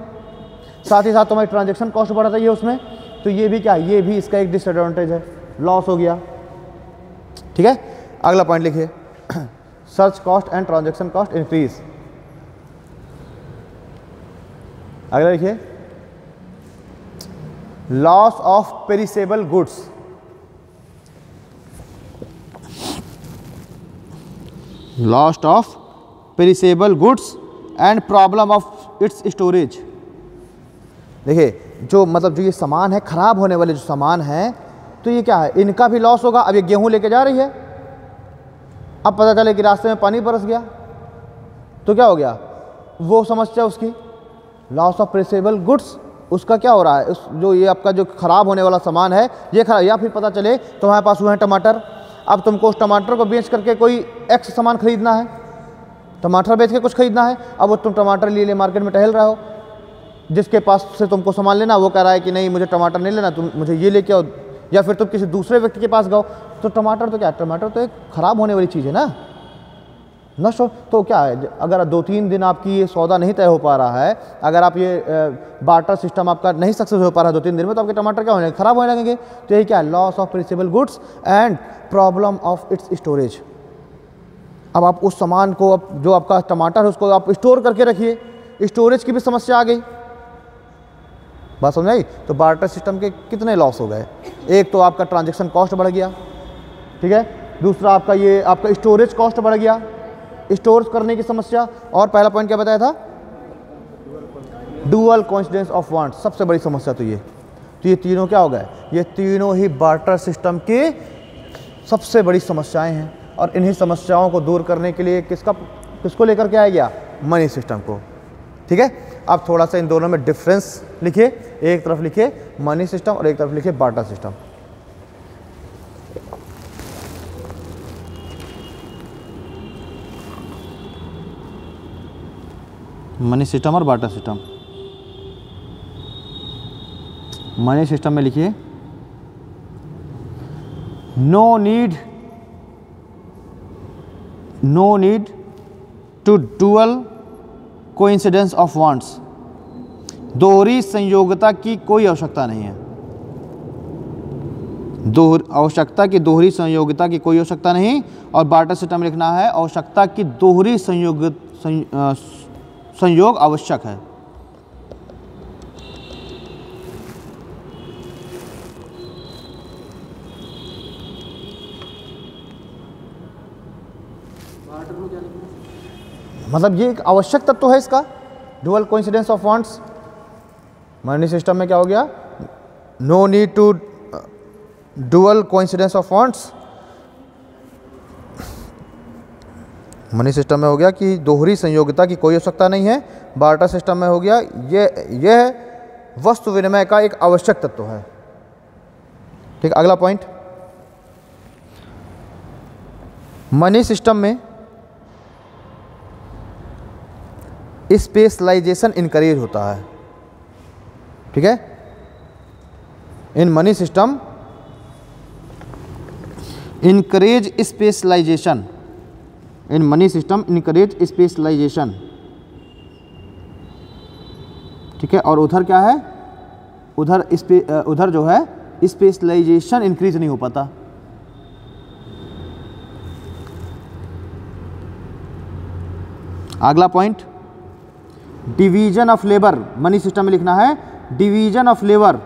साथ ही साथ तुम्हारी ट्रांजैक्शन कॉस्ट बढ़ रही है उसमें। तो ये भी क्या है, ये भी इसका एक डिसएडवांटेज है, लॉस हो गया। ठीक है, अगला पॉइंट लिखिए, search cost and transaction cost increase. अगला लिखिए, loss of perishable goods. Loss of perishable goods and problem of its storage. देखिए जो मतलब जो ये सामान है, खराब होने वाले जो सामान है, तो ये क्या है, इनका भी लॉस होगा। अब ये गेहूं लेके जा रही है, अब पता चले कि रास्ते में पानी बरस गया, तो क्या हो गया, वो समस्या उसकी, लॉस ऑफ पेरिसेबल गुड्स। उसका क्या हो रहा है, उस जो ये आपका जो खराब होने वाला सामान है ये खराब। या फिर पता चले तुम्हारे पास हुए हैं टमाटर, अब तुमको उस टमाटर को बेच करके कोई एक्स सामान खरीदना है, टमाटर बेच के कुछ खरीदना है। अब वो तुम टमाटर लिए मार्केट में टहल रहे हो, जिसके पास से तुमको सामान लेना वो कह रहा है कि नहीं मुझे टमाटर नहीं लेना, तुम मुझे ये लेके आओ। या फिर तुम किसी दूसरे व्यक्ति के पास गए, तो टमाटर तो क्या, टमाटर तो एक ख़राब होने वाली चीज़ है ना, नष्ट हो। तो क्या है, अगर 2-3 दिन आपकी ये सौदा नहीं तय हो पा रहा है, अगर आप ये बार्टर सिस्टम आपका नहीं सक्सेस हो पा रहा है 2-3 दिन में, तो आपके टमाटर क्या होने, खराब होने लगेंगे। तो यही क्या है, loss of perishable goods and problem of its storage. अब आप उस सामान को, अब जो आपका टमाटर है उसको आप स्टोर करके रखिए, स्टोरेज की भी समस्या आ गई। बात समझ आई। तो बार्टर सिस्टम के कितने लॉस हो गए, एक तो आपका ट्रांजैक्शन कॉस्ट बढ़ गया, ठीक है, दूसरा आपका ये आपका स्टोरेज कॉस्ट बढ़ गया, स्टोर करने की समस्या, और पहला पॉइंट क्या बताया था, डुअल कोइंसिडेंस ऑफ वांट्स, सबसे बड़ी समस्या तो ये तीनों क्या हो गए, ये तीनों ही बार्टर सिस्टम की सबसे बड़ी समस्याएं हैं। और इन्हीं समस्याओं को दूर करने के लिए किसको लेकर के आया गया, मनी सिस्टम को। ठीक है, अब थोड़ा सा इन दोनों में डिफरेंस लिखिए, एक तरफ लिखिए मनी सिस्टम और एक तरफ लिखिए बार्टर सिस्टम। मनी सिस्टम और बार्टर सिस्टम। मनी सिस्टम में लिखिए no need to dual coincidence of wants, दोहरी संयोगिता की कोई आवश्यकता नहीं है। दोहरी संयोगिता की कोई आवश्यकता नहीं। और बार्टर सिस्टम में लिखना है आवश्यकता की दोहरी संयोग आवश्यक है। मतलब ये एक आवश्यक तत्व है इसका, dual coincidence of wants. Money system में क्या हो गया, no need to dual coincidence of wants. Money system में हो गया कि दोहरी संयोगिता की कोई आवश्यकता नहीं है। बार्टर सिस्टम में हो गया यह वस्तु विनिमय का एक आवश्यक तत्व है। ठीक, अगला पॉइंट, मनी सिस्टम में स्पेशलाइजेशन इनकरेज होता है। ठीक है, in money system encourage specialisation, in money system encourage specialisation. ठीक है, और उधर क्या है, उधर जो है स्पेशलाइजेशन इंक्रीज नहीं हो पाता। अगला point, division of labour. Money system में लिखना है डिवीजन ऑफ लेबर,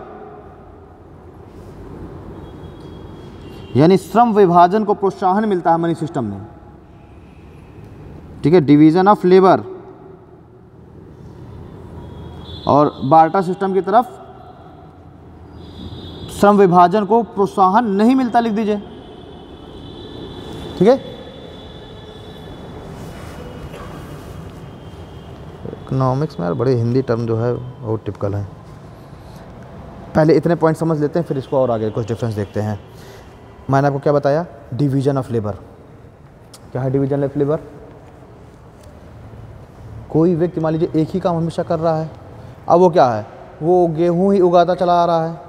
यानी श्रम विभाजन को प्रोत्साहन मिलता है मनी सिस्टम में। ठीक है, डिवीजन ऑफ लेबर। और बार्टर सिस्टम की तरफ श्रम विभाजन को प्रोत्साहन नहीं मिलता, लिख दीजिए। ठीक है, इकोनॉमिक्स में यार बड़े हिंदी टर्म जो है वो टिपिकल है। पहले इतने पॉइंट समझ लेते हैं, फिर इसको और आगे कुछ डिफरेंस देखते हैं। मैंने आपको क्या बताया, डिवीजन ऑफ लेबर। क्या है डिवीजन ऑफ लेबर? कोई व्यक्ति मान लीजिए एक ही काम हमेशा कर रहा है। अब वो क्या है, वो गेहूं ही उगाता चला आ रहा है।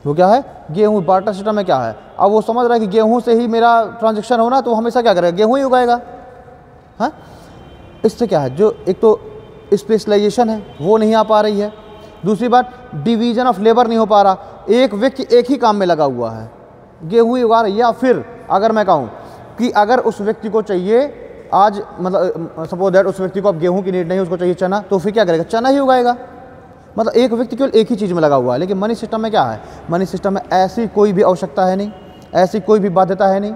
वो क्या है, गेहूं। बार्टर सिस्टम में क्या है, अब वो समझ रहा है कि गेहूं से ही मेरा ट्रांजैक्शन होना, तो हमेशा क्या करेगा, गेहूं ही उगाएगा। हाँ, इससे क्या है, जो एक तो स्पेशलाइजेशन है वो नहीं आ पा रही है, दूसरी बात डिवीजन ऑफ लेबर नहीं हो पा रहा। एक व्यक्ति एक ही काम में लगा हुआ है, गेहूं ही उगा रही है। या फिर अगर मैं कहूँ कि अगर उस व्यक्ति को चाहिए आज, मतलब सपोज दैट उस व्यक्ति को अब गेहूं की नीड नहीं, उसको चाहिए चना, तो फिर क्या करेगा, चना ही उगाएगा। मतलब एक व्यक्ति केवल एक ही चीज़ में लगा हुआ है। लेकिन मनी सिस्टम में क्या है, मनी सिस्टम में ऐसी कोई भी आवश्यकता है नहीं, ऐसी कोई भी बाध्यता है नहीं।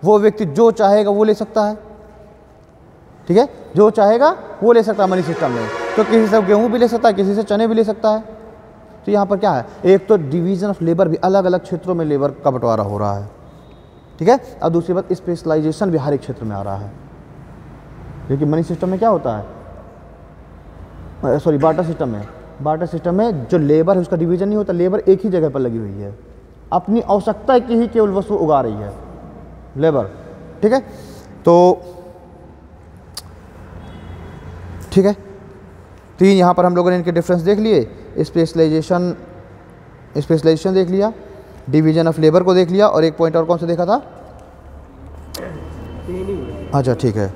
वो व्यक्ति जो चाहेगा वो ले सकता है। ठीक है, जो चाहेगा वो ले सकता है मनी सिस्टम में। तो किसी से गेहूं भी ले सकता है, किसी से चने भी ले सकता है। तो यहाँ पर क्या है, एक तो डिवीजन ऑफ लेबर भी, अलग अलग क्षेत्रों में लेबर का बंटवारा हो रहा है। ठीक है, और दूसरी बात स्पेशलाइजेशन भी हर एक क्षेत्र में आ रहा है। लेकिन मनी सिस्टम में क्या होता है, सॉरी बार्टर सिस्टम में जो लेबर है उसका डिवीजन नहीं होता। लेबर एक ही जगह पर लगी हुई है, अपनी आवश्यकता की ही केवल वस्तु उगा रही है लेबर। ठीक है, तो ठीक है, तीन यहाँ पर हम लोगों ने इनके डिफरेंस देख लिए। स्पेशलाइजेशन देख लिया, डिवीजन ऑफ लेबर को देख लिया, और एक पॉइंट और कौन सा देखा था, अच्छा ठीक है,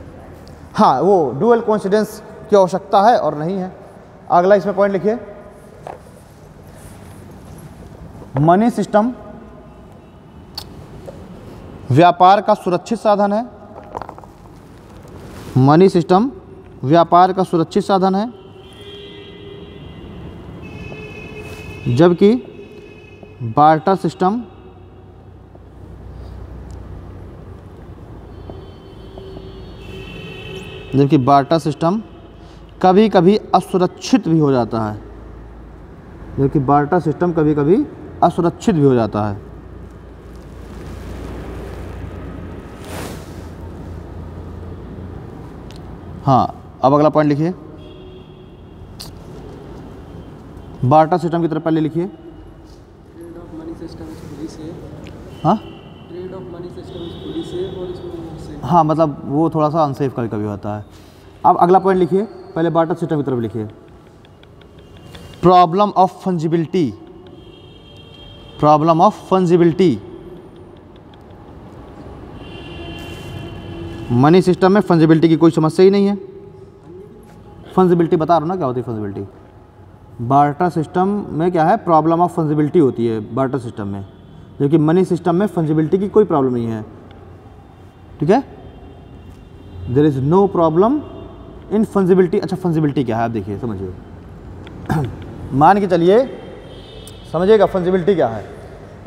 हाँ वो डुअल कोइंसिडेंस की आवश्यकता है और नहीं है। अगला इसमें पॉइंट लिखिए, मनी सिस्टम व्यापार का सुरक्षित साधन है। मनी सिस्टम व्यापार का सुरक्षित साधन है, जबकि बार्टर सिस्टम कभी कभी असुरक्षित भी हो जाता है, जबकि बार्टर सिस्टम कभी कभी असुरक्षित भी हो जाता है। हाँ, अब अगला पॉइंट लिखिए, बार्टर सिस्टम की तरफ पहले लिखिए। Trade of money system is fully safe. हाँ trade of money system is fully safe और इसमें नॉट सेफ। हाँ, मतलब वो थोड़ा सा अनसेफ कभी कभी होता है। अब अगला पॉइंट लिखिए, पहले बार्टर सिस्टम की तरफ लिखिए। Problem of fungibility, problem of fungibility. Money system में फंजिबिलिटी की कोई समस्या ही नहीं है। फंजिबिलिटी बता रहा हूँ ना क्या होती है फंजिबिलिटी। बार्टर सिस्टम में क्या है, प्रॉब्लम ऑफ फंजिबिलिटी होती है बार्टर सिस्टम में, जबकि मनी सिस्टम में फंजिबिलिटी की कोई प्रॉब्लम नहीं है। ठीक है, there is no problem in fungibility. अच्छा, फंजिबिलिटी क्या है आप देखिए, समझिए। मान के चलिए, समझिएगा फंजिबिलिटी क्या है।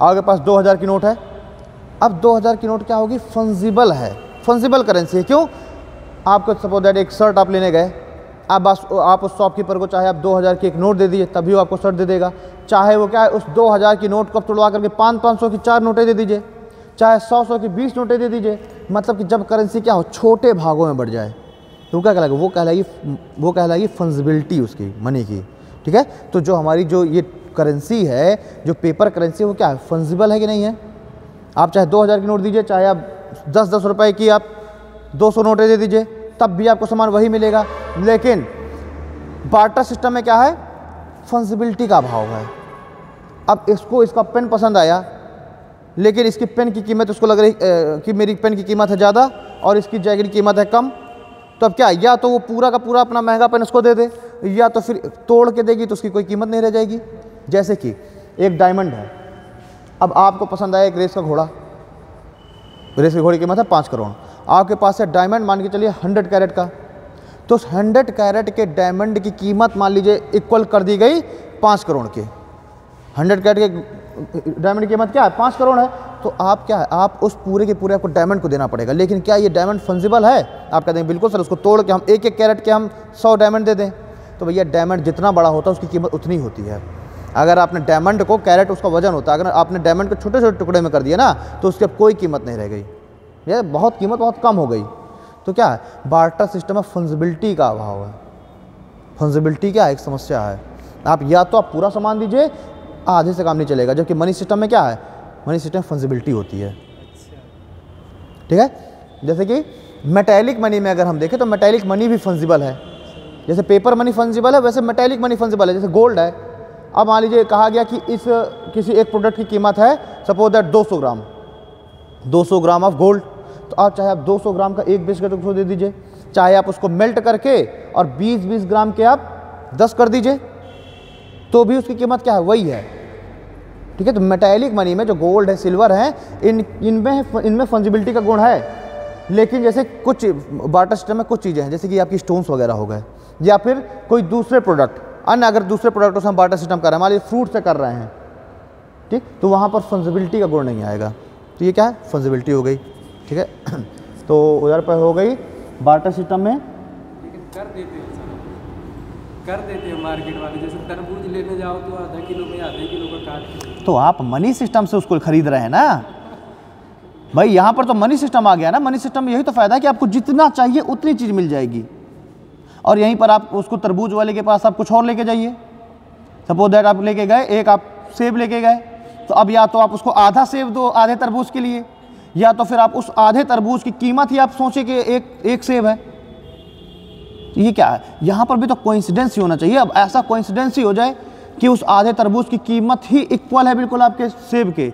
आपके पास 2000 की नोट है। अब 2000 की नोट क्या होगी, फंजिबल है, फंजिबल करेंसी है। क्यों? आपको सपोज दैट एक शर्ट आप लेने गए, आप उस शॉपकीपर को चाहे आप 2000 की एक नोट दे दीजिए, तभी वो आपको शर्ट दे देगा। चाहे वो क्या है, उस 2000 की नोट को तोड़वा करके 500 की 4 नोटें दे दीजिए, चाहे 100 की 20 नोटें दे दीजिए। मतलब कि जब करेंसी क्या हो, छोटे भागों में बढ़ जाए, तो क्या कहलाएगा, वो कहलाएगी फंजिबिलिटी उसकी, मनी की। ठीक है, तो जो हमारी जो ये करेंसी है, जो पेपर करेंसी, वो क्या है, फंजिबल है कि नहीं है। आप चाहे 2000 की नोट दीजिए, चाहे आप 10-10 रुपए की आप 200 नोटें दे दीजिए, तब भी आपको सामान वही मिलेगा। लेकिन बार्टर सिस्टम में क्या है, फंजिबिलिटी का अभाव है। अब इसका पेन पसंद आया, लेकिन इसकी पेन की कीमत उसको लग रही कि मेरी पेन की कीमत है ज़्यादा और इसकी जैकेट की कीमत है कम, तो अब क्या, या तो वो पूरा का पूरा अपना महंगा पेन उसको दे दे, या तो फिर तोड़ के देगी तो उसकी कोई कीमत नहीं रह जाएगी। जैसे कि एक डायमंड है, अब आपको पसंद आया एक रेस का घोड़ा, रेस के घोड़े की कीमत है 5 करोड़। आपके पास है डायमंड, मान के चलिए 100 कैरेट का, तो उस 100 कैरेट के डायमंड की कीमत मान लीजिए इक्वल कर दी गई 5 करोड़ के। 100 कैरेट के डायमंड की कीमत क्या है, 5 करोड़ है। तो आप क्या है, आप उस पूरे के पूरे आपको डायमंड को देना पड़ेगा। लेकिन क्या ये डायमंड फंजिबल है? आप कहते हैं बिल्कुल सर, उसको तोड़ के हम एक एक कैरेट के हम 100 डायमंड दे दें। तो भैया डायमंड जितना बड़ा होता है उसकी कीमत उतनी होती है। अगर आपने डायमंड को, कैरेट उसका वजन होता है, अगर आपने डायमंड को छोटे छोटे टुकड़े में कर दिया ना, तो उसकी अब कोई कीमत नहीं रह गई, ये बहुत कीमत बहुत कम हो गई। तो क्या है, बार्टर सिस्टम में फंजिबिलिटी का अभाव है। फंजिबिलिटी क्या है, एक समस्या है। आप या तो आप पूरा सामान दीजिए, आधे से काम नहीं चलेगा। जबकि मनी सिस्टम में क्या है, मनी सिस्टम में फंजिबिलिटी होती है। ठीक है, जैसे कि मेटेलिक मनी में अगर हम देखें तो मेटेलिक मनी भी फंजिबल है। जैसे पेपर मनी फंजिबल है, वैसे मेटेलिक मनी फंजिबल है। जैसे गोल्ड है, अब मान लीजिए कहा गया कि इस किसी एक प्रोडक्ट की कीमत है suppose that 200 gram of gold, तो आप चाहे आप 200 ग्राम का एक बिस्किट उसको दे दीजिए, चाहे आप उसको मेल्ट करके और 20-20 ग्राम के आप 10 कर दीजिए, तो भी उसकी कीमत क्या है, वही है। ठीक है, तो मेटेलिक मनी में जो गोल्ड है, सिल्वर है, इनमें फंजिबिलिटी का गुण है। लेकिन जैसे कुछ बार्टर सिस्टम में कुछ चीज़ें हैं, जैसे कि आपकी स्टोन्स वगैरह हो गए, या फिर कोई दूसरे प्रोडक्ट, अन्य अगर दूसरे प्रोडक्टों से हम बार्टर सिस्टम कर रहे हैं, मान लीजिए फ्रूट से कर रहे हैं, ठीक, तो वहाँ पर फंजिबिलिटी का गुण नहीं आएगा। तो ये क्या है, फंजिबिलिटी हो गई। ठीक है, तो उधर पर हो गई बार्टर सिस्टम में। लेकिन कर देते हैं मार्केट वाले, जैसे तरबूज लेने जाओ तो आधा किलो में आधे किलो का काट के। तो आप मनी सिस्टम से उसको खरीद रहे हैं ना भाई, यहाँ पर तो मनी सिस्टम आ गया ना। मनी सिस्टम में यही तो फायदा है कि आपको जितना चाहिए उतनी चीज़ मिल जाएगी, और यहीं पर आप उसको तरबूज वाले के पास आप कुछ और लेके जाइए। सपोज दैट आप लेके गए, एक आप सेब लेके गए, तो अब या तो आप उसको आधा सेब दो आधे तरबूज के लिए, या तो फिर आप उस आधे तरबूज की कीमत ही आप सोचे कि एक सेब है। ये क्या है, यहाँ पर भी तो कोइंसिडेंस ही होना चाहिए। अब ऐसा कोइंसिडेंस ही हो जाए कि उस आधे तरबूज की कीमत ही इक्वल है बिल्कुल आपके सेब के,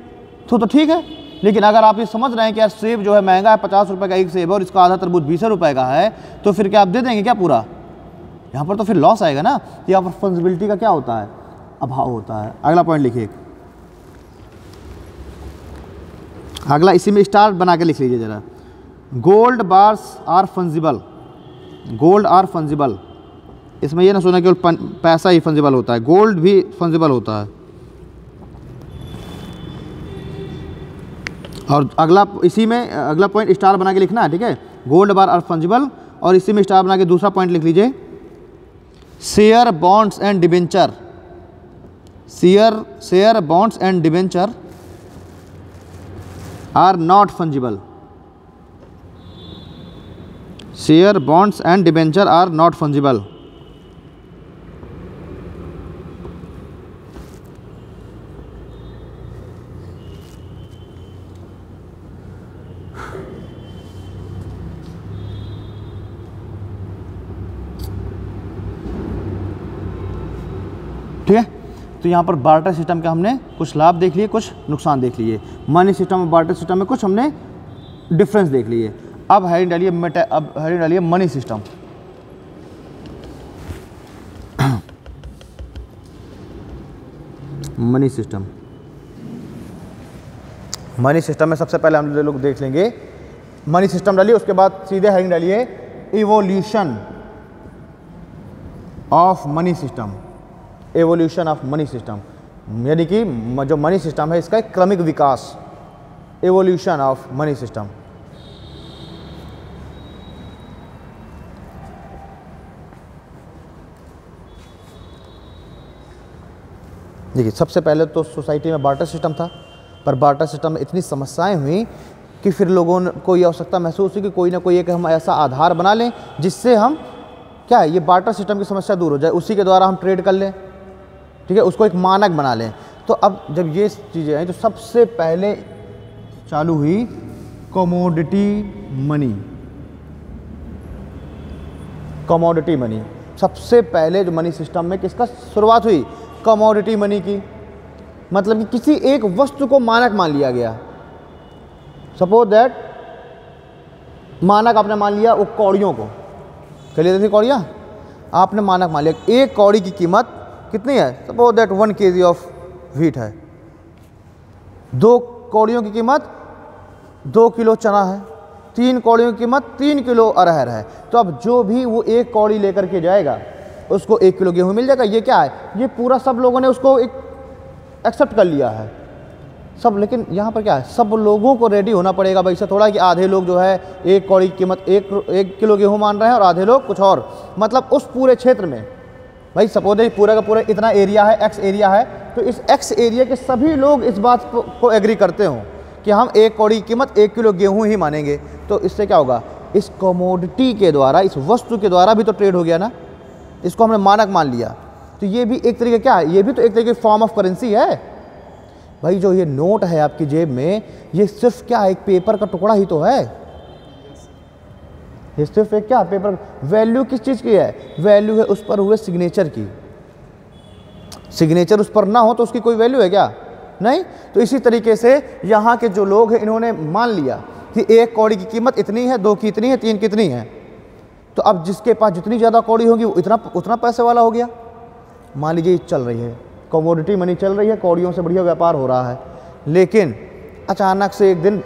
तो ठीक है। लेकिन अगर आप ये समझ रहे हैं कि यार सेब जो है महंगा है, 50 रुपये का एक सेब है और इसका आधा तरबूज 20 रुपये का है, तो फिर क्या आप दे देंगे क्या पूरा? यहाँ पर तो फिर लॉस आएगा ना। तो यहाँ पर फंजिबिलिटी का क्या होता है, अभाव होता है। अगला पॉइंट लिखिए, अगला इसी में स्टार बना के लिख लीजिए जरा। Gold bars are fungible, gold are fungible. इसमें ये ना सुना केवल पैसा ही फंजिबल होता है, गोल्ड भी फंजिबल होता है। और अगला इसी में अगला पॉइंट स्टार बना के लिखना है, ठीक है। गोल्ड बार आर फंजिबल, और इसी में स्टार बना के दूसरा पॉइंट लिख लीजिए, share bonds and debenture, share bonds and debenture are not fungible, share bonds and debenture are not fungible. ठीक है, तो यहाँ पर बार्टर सिस्टम के हमने कुछ लाभ देख लिए, कुछ नुकसान देख लिए। मनी सिस्टम और बार्टर सिस्टम में कुछ हमने डिफरेंस देख लिए। अब हेडिंग डालिए money system. Money system, money system में सबसे पहले हम लोग देख लेंगे मनी सिस्टम डालिए, उसके बाद सीधे हेडिंग डालिए evolution of money system, evolution of money system, यानी कि जो मनी सिस्टम है इसका एक क्रमिक विकास, एवोल्यूशन ऑफ मनी सिस्टम। देखिए, सबसे पहले तो सोसाइटी में बार्टर सिस्टम था, पर बार्टर सिस्टम में इतनी समस्याएं हुई कि फिर लोगों को ये आवश्यकता महसूस हुई कि कोई ना कोई एक हम ऐसा आधार बना लें जिससे हम क्या है ये बार्टर सिस्टम की समस्या दूर हो जाए, उसी के द्वारा हम ट्रेड कर लें। ठीक है, उसको एक मानक बना लें। तो अब जब ये चीज़ें आई तो सबसे पहले चालू हुई कमोडिटी मनी। कमोडिटी मनी सबसे पहले जो मनी सिस्टम में किसका शुरुआत हुई, कमोडिटी मनी की। मतलब कि किसी एक वस्तु को मानक मान लिया गया। सपोज दैट मानक आपने मान लिया वो कौड़ियों को, चलिए देखिए कौड़ियाँ आपने मानक मान लिया। एक कौड़ी की कीमत कितनी है, suppose that 1 kg of wheat है। 2 कौड़ियों की कीमत 2 किलो चना है। 3 कौड़ियों की कीमत 3 किलो अरहर है। तो अब जो भी वो एक कौड़ी लेकर के जाएगा उसको 1 किलो गेहूँ मिल जाएगा। ये क्या है, ये पूरा सब लोगों ने उसको एक एक्सेप्ट कर लिया है सब। लेकिन यहाँ पर क्या है, सब लोगों को रेडी होना पड़ेगा भाई। से थोड़ा कि आधे लोग जो है एक कौड़ी की कीमत 1 किलो गेहूँ मान रहे हैं और आधे लोग कुछ और। मतलब उस पूरे क्षेत्र में भाई सपोज पूरा का पूरा इतना एरिया है, एक्स एरिया है, तो इस एक्स एरिया के सभी लोग इस बात को एग्री करते हो कि हम 1 कौड़ी की कीमत 1 किलो गेहूँ ही मानेंगे। तो इससे क्या होगा, इस कमोडिटी के द्वारा, इस वस्तु के द्वारा भी तो ट्रेड हो गया ना, इसको हमने मानक मान लिया। तो ये भी एक तरीके क्या है, ये भी तो एक तरीके फॉर्म ऑफ करेंसी है भाई। जो ये नोट है आपकी जेब में, ये सिर्फ क्या है, एक पेपर का टुकड़ा ही तो है। ये सिर्फ एक क्या पेपर, वैल्यू किस चीज़ की है, वैल्यू है उस पर हुए सिग्नेचर की। सिग्नेचर उस पर ना हो तो उसकी कोई वैल्यू है क्या, नहीं। तो इसी तरीके से यहाँ के जो लोग हैं इन्होंने मान लिया कि 1 कौड़ी की कीमत इतनी है, 2 की इतनी है, 3 की इतनी है। तो अब जिसके पास जितनी ज़्यादा कौड़ी होगी वो उतना पैसे वाला हो गया। मान लीजिए चल रही है कमोडिटी मनी, चल रही है, कौड़ियों से बढ़िया व्यापार हो रहा है। लेकिन अचानक से एक दिन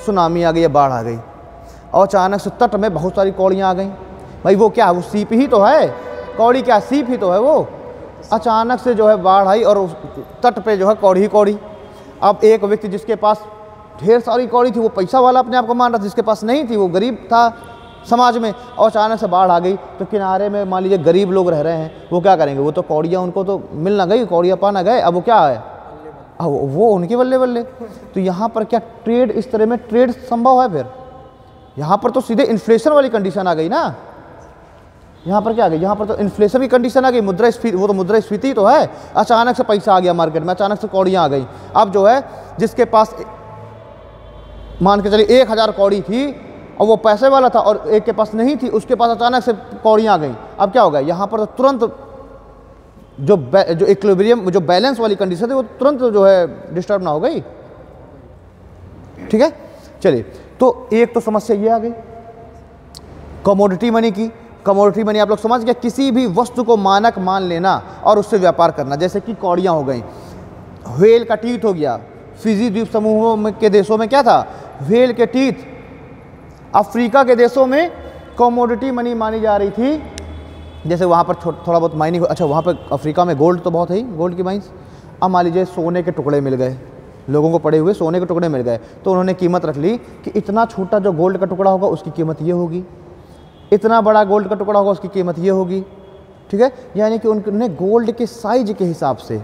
सुनामी आ गई, बाढ़ आ गई और अचानक से तट में बहुत सारी कौड़ियाँ आ गई। भाई वो क्या है, वो सीप ही तो है, कौड़ी क्या सीप ही तो है वो। अचानक से जो है बाढ़ आई और तट पे जो है कौड़ी ही कौड़ी। अब एक व्यक्ति जिसके पास ढेर सारी कौड़ी थी वो पैसा वाला अपने आप को मान रहा था, जिसके पास नहीं थी वो गरीब था समाज में। और अचानक से बाढ़ आ गई तो किनारे में मान लीजिए गरीब लोग रह रहे हैं, वो क्या करेंगे, वो तो कौड़ियाँ उनको तो मिल ना गई, कौड़ियाँ पा ना गए। अब वो क्या है, अब वो उनके बल्ले बल्ले। तो यहाँ पर क्या ट्रेड, इस तरह में ट्रेड संभव है। फिर यहाँ पर तो सीधे इन्फ्लेशन वाली कंडीशन आ गई ना। यहाँ पर क्या आ गई, यहाँ पर तो इन्फ्लेशन की कंडीशन आ गई, मुद्रास्फीति, वो तो मुद्रास्फीति तो है। अचानक से पैसा आ गया मार्केट में, अचानक से कौड़ियाँ आ गई। अब जो है जिसके पास मान के चलिए 1000 कौड़ी थी और वो पैसे वाला था, और एक के पास नहीं थी, उसके पास अचानक से कौड़ियाँ आ गई। अब क्या होगा, यहाँ पर तो तुरंत जो इक्विलिब्रियम, जो बैलेंस वाली कंडीशन थी वो तुरंत जो है डिस्टर्ब ना हो गई। ठीक है, चलिए तो एक तो समस्या ये आ गई कमोडिटी मनी की। कमोडिटी मनी आप लोग समझ गए, किसी भी वस्तु को मानक मान लेना और उससे व्यापार करना। जैसे कि कौड़ियाँ हो गई, व्हेल का टीथ हो गया। फिजी द्वीप समूहों के देशों में क्या था, व्हेल के टीथ। अफ्रीका के देशों में कमोडिटी मनी मानी जा रही थी। जैसे वहाँ पर थोड़ा बहुत माइनिंग, अच्छा वहाँ पर अफ्रीका में गोल्ड तो बहुत है ही, गोल्ड की माइंस। अब मान लीजिए सोने के टुकड़े मिल गए, लोगों को पड़े हुए सोने के टुकड़े मिल गए, तो उन्होंने कीमत रख ली कि इतना छोटा जो गोल्ड का टुकड़ा होगा उसकी कीमत ये होगी, इतना बड़ा गोल्ड का टुकड़ा होगा उसकी कीमत ये होगी। ठीक है, यानी कि उन्होंने गोल्ड के साइज के हिसाब से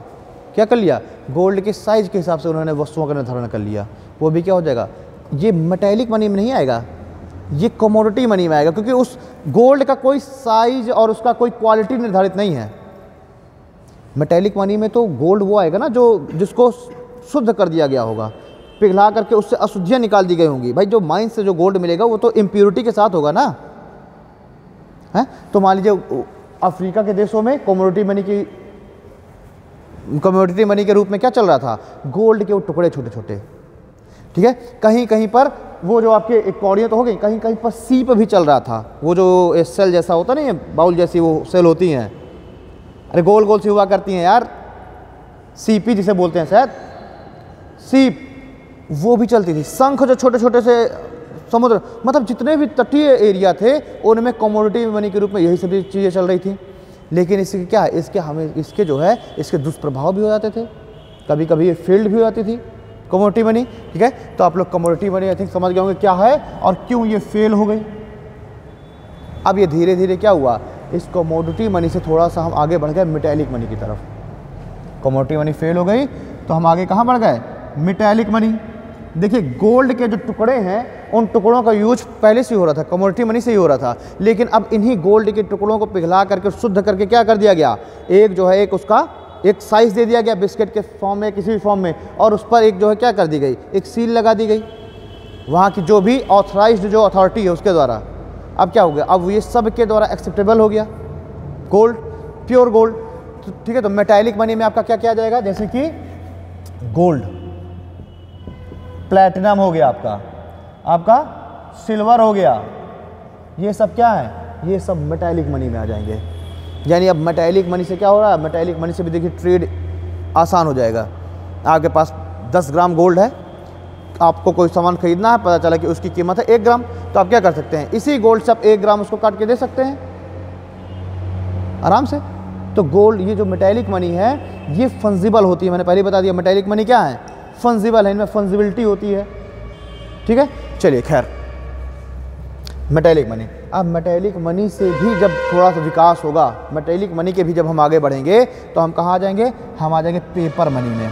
क्या कर लिया, गोल्ड के साइज के हिसाब से उन्होंने वस्तुओं का निर्धारण कर लिया। वो भी क्या हो जाएगा, ये मेटेलिक मनी में नहीं आएगा, ये कमोडिटी मनी में आएगा, क्योंकि उस गोल्ड का कोई साइज और उसका कोई क्वालिटी निर्धारित नहीं है। मेटेलिक मनी में तो गोल्ड वो आएगा ना जो जिसको शुद्ध कर दिया गया होगा, पिघला करके उससे अशुद्धियाँ निकाल दी गई होंगी। भाई जो माइन से जो गोल्ड मिलेगा वो तो इम्प्योरिटी के साथ होगा ना, है। तो मान लीजिए अफ्रीका के देशों में कमोडिटी मनी के रूप में क्या चल रहा था, गोल्ड के वो टुकड़े छोटे छोटे, ठीक है। कहीं कहीं पर वो जो आपके एक कौड़ियाँ तो हो गई, कहीं कहीं पर सीप भी चल रहा था, वो जो सेल जैसा होता नहीं है, बाउल जैसी वो सेल होती हैं, अरे गोल गोल सी हुआ करती हैं यार, सीपी जिसे बोलते हैं शायद, सीप, वो भी चलती थी। शंख जो छोटे छोटे से समुद्र, मतलब जितने भी तटीय एरिया थे उनमें कमोडिटी मनी के रूप में यही सभी चीज़ें चल रही थी। लेकिन इसके क्या है, इसके जो है इसके दुष्प्रभाव भी हो जाते थे, कभी कभी ये फील्ड भी हो जाती थी कमोडिटी मनी, ठीक है। तो आप लोग कमोडिटी मनी आई थिंक समझ गए होंगे क्या है और क्यों ये फेल हो गई। अब ये धीरे धीरे क्या हुआ, इस कमोडिटी मनी से थोड़ा सा हम आगे बढ़ गए मेटेलिक मनी की तरफ। कमोडिटी मनी फेल हो गई तो हम आगे कहाँ बढ़ गए, मेटेलिक मनी। देखिए गोल्ड के जो टुकड़े हैं उन टुकड़ों का यूज पहले से ही हो रहा था, कमोडिटी मनी से ही हो रहा था, लेकिन अब इन्हीं गोल्ड के टुकड़ों को पिघला करके शुद्ध करके क्या कर दिया गया, एक जो है एक उसका एक साइज़ दे दिया गया बिस्किट के फॉर्म में, किसी भी फॉर्म में, और उस पर एक जो है क्या कर दी गई, एक सील लगा दी गई वहाँ की जो भी ऑथराइज्ड जो अथॉरिटी है उसके द्वारा। अब क्या हो गया, अब ये सब के द्वारा एक्सेप्टेबल हो गया गोल्ड, प्योर गोल्ड, ठीक है। तो मेटालिक मनी में आपका क्या किया जाएगा, जैसे कि गोल्ड, प्लैटिनम हो गया, आपका सिल्वर हो गया, ये सब क्या है, ये सब मेटालिक मनी में आ जाएंगे। यानी अब मेटालिक मनी से क्या हो रहा है, मेटालिक मनी से भी देखिए ट्रेड आसान हो जाएगा। आपके पास 10 ग्राम गोल्ड है, आपको कोई सामान खरीदना है, पता चला कि उसकी कीमत है 1 ग्राम, तो आप क्या कर सकते हैं, इसी गोल्ड से आप 1 ग्राम उसको काट के दे सकते हैं आराम से। तो गोल्ड, ये जो मेटालिक मनी है ये फंजिबल होती है, मैंने पहले बता दिया मेटालिक मनी क्या है, फंजिबल है, इनमें फंजिबिलिटी होती है, ठीक है। चलिए खैर, मेटालिक मनी, अब मेटालिक मनी से भी जब थोड़ा सा विकास होगा, मेटालिक मनी के भी जब हम आगे बढ़ेंगे तो हम कहाँ आ जाएंगे, हम आ जाएंगे पेपर मनी में,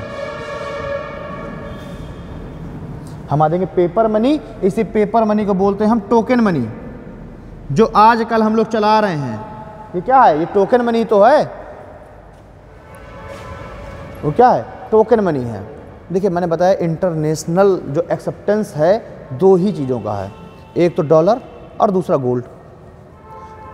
हम आ जाएंगे पेपर मनी। इसी पेपर मनी को बोलते हैं हम टोकन मनी, जो आजकल हम लोग चला रहे हैं। ये क्या है, ये टोकन मनी तो है, वो क्या है, टोकन मनी है। देखिए मैंने बताया इंटरनेशनल जो एक्सेप्टेंस है 2 ही चीज़ों का है, एक तो डॉलर और दूसरा गोल्ड।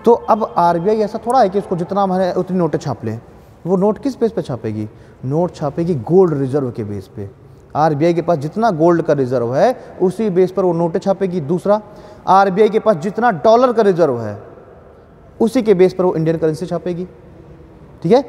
तो अब आरबीआई ऐसा थोड़ा है कि उसको जितना हमारे उतनी नोटें छाप लें, वो नोट किस बेस पे छापेगी, नोट छापेगी गोल्ड रिजर्व के बेस पे। आरबीआई के पास जितना गोल्ड का रिजर्व है उसी बेस पर वो नोटें छापेगी। दूसरा, आरबीआई के पास जितना डॉलर का रिजर्व है उसी के बेस पर वो इंडियन करेंसी छापेगी, ठीक है।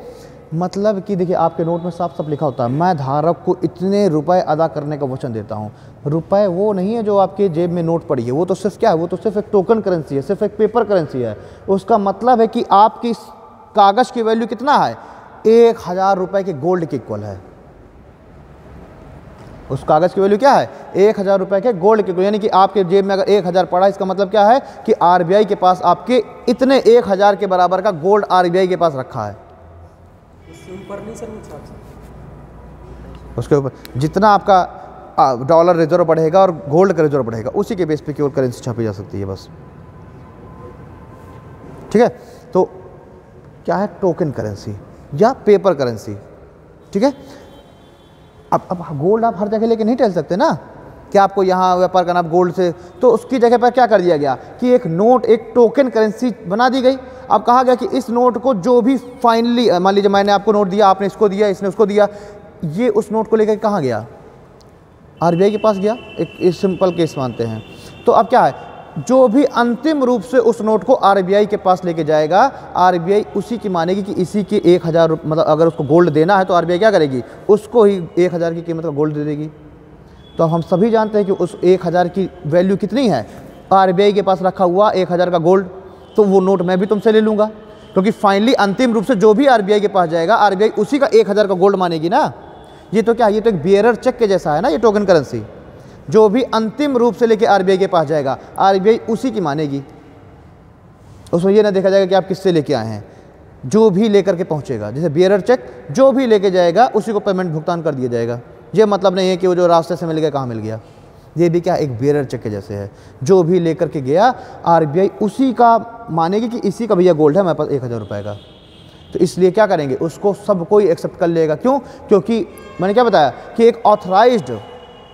मतलब कि देखिए आपके नोट में साफ साफ लिखा होता है, मैं धारक को इतने रुपए अदा करने का वचन देता हूँ। रुपए वो नहीं है जो आपके जेब में नोट पड़ी है, वो तो सिर्फ क्या है, वो तो सिर्फ एक टोकन करेंसी है, सिर्फ एक पेपर करेंसी है। उसका मतलब है कि आपकी इस कागज़ की वैल्यू कितना है, 1000 रुपये के गोल्ड के इक्वल है। उस कागज़ की वैल्यू क्या है, 1000 रुपये के गोल्ड के, यानी कि आपके जेब में अगर 1000 पड़ा, इसका मतलब क्या है कि आरबीआई के पास आपके इतने 1000 के बराबर का गोल्ड आरबीआई के पास रखा है। उससे ऊपर नहीं सर, वो छाप सकते, उसके ऊपर जितना आपका डॉलर रिजर्व बढ़ेगा और गोल्ड का रिजर्व बढ़ेगा उसी के बेस पे केवल करेंसी छापी जा सकती है बस, ठीक है। तो क्या है, टोकन करेंसी या पेपर करेंसी, ठीक है। अब गोल्ड आप हर जगह लेके नहीं टहल सकते ना, कि आपको यहाँ व्यापार करना आप गोल्ड से, तो उसकी जगह पर क्या कर दिया गया कि एक नोट, एक टोकन करेंसी बना दी गई। अब कहा गया कि इस नोट को जो भी फाइनली, मान लीजिए मैंने आपको नोट दिया, आपने इसको दिया, इसने उसको दिया, ये उस नोट को लेकर कहाँ गया, आरबीआई के पास गया। एक सिंपल केस मानते हैं। तो अब क्या है, जो भी अंतिम रूप से उस नोट को आरबीआई के पास लेके जाएगा, आरबीआई उसी की मानेगी कि इसी के 1000, मतलब अगर उसको गोल्ड देना है तो आरबीआई क्या करेगी, उसको ही 1000 की कीमत का गोल्ड दे देगी। तो हम सभी जानते हैं कि उस 1000 की वैल्यू कितनी है, आरबीआई के पास रखा हुआ 1000 का गोल्ड, तो वो नोट मैं भी तुमसे ले लूँगा, क्योंकि फाइनली अंतिम रूप से जो भी आरबीआई के पास जाएगा, आरबीआई उसी का 1000 का गोल्ड मानेगी ना। ये तो क्या, ये तो एक बियरर चेक के जैसा है ना, ये टोकन करेंसी, जो भी अंतिम रूप से लेके आरबीआई के पास जाएगा, आरबीआई उसी की मानेगी। उसमें ये ना देखा जाएगा कि आप किससे लेके आए हैं, जो भी लेकर के पहुंचेगा, जैसे बियरर चेक, जो भी लेके जाएगा उसी को पेमेंट भुगतान कर दिया जाएगा। ये मतलब नहीं है कि वो जो रास्ते से मिल गया कहाँ मिल गया, ये भी क्या एक बियरर चेक के जैसे है। जो भी लेकर के गया आरबीआई उसी का मानेगी कि इसी का भैया गोल्ड है मेरे पास 1000 रुपये का, तो इसलिए क्या करेंगे, उसको सब कोई एक्सेप्ट कर लेगा। क्यों? क्योंकि मैंने क्या बताया कि एक ऑथराइज्ड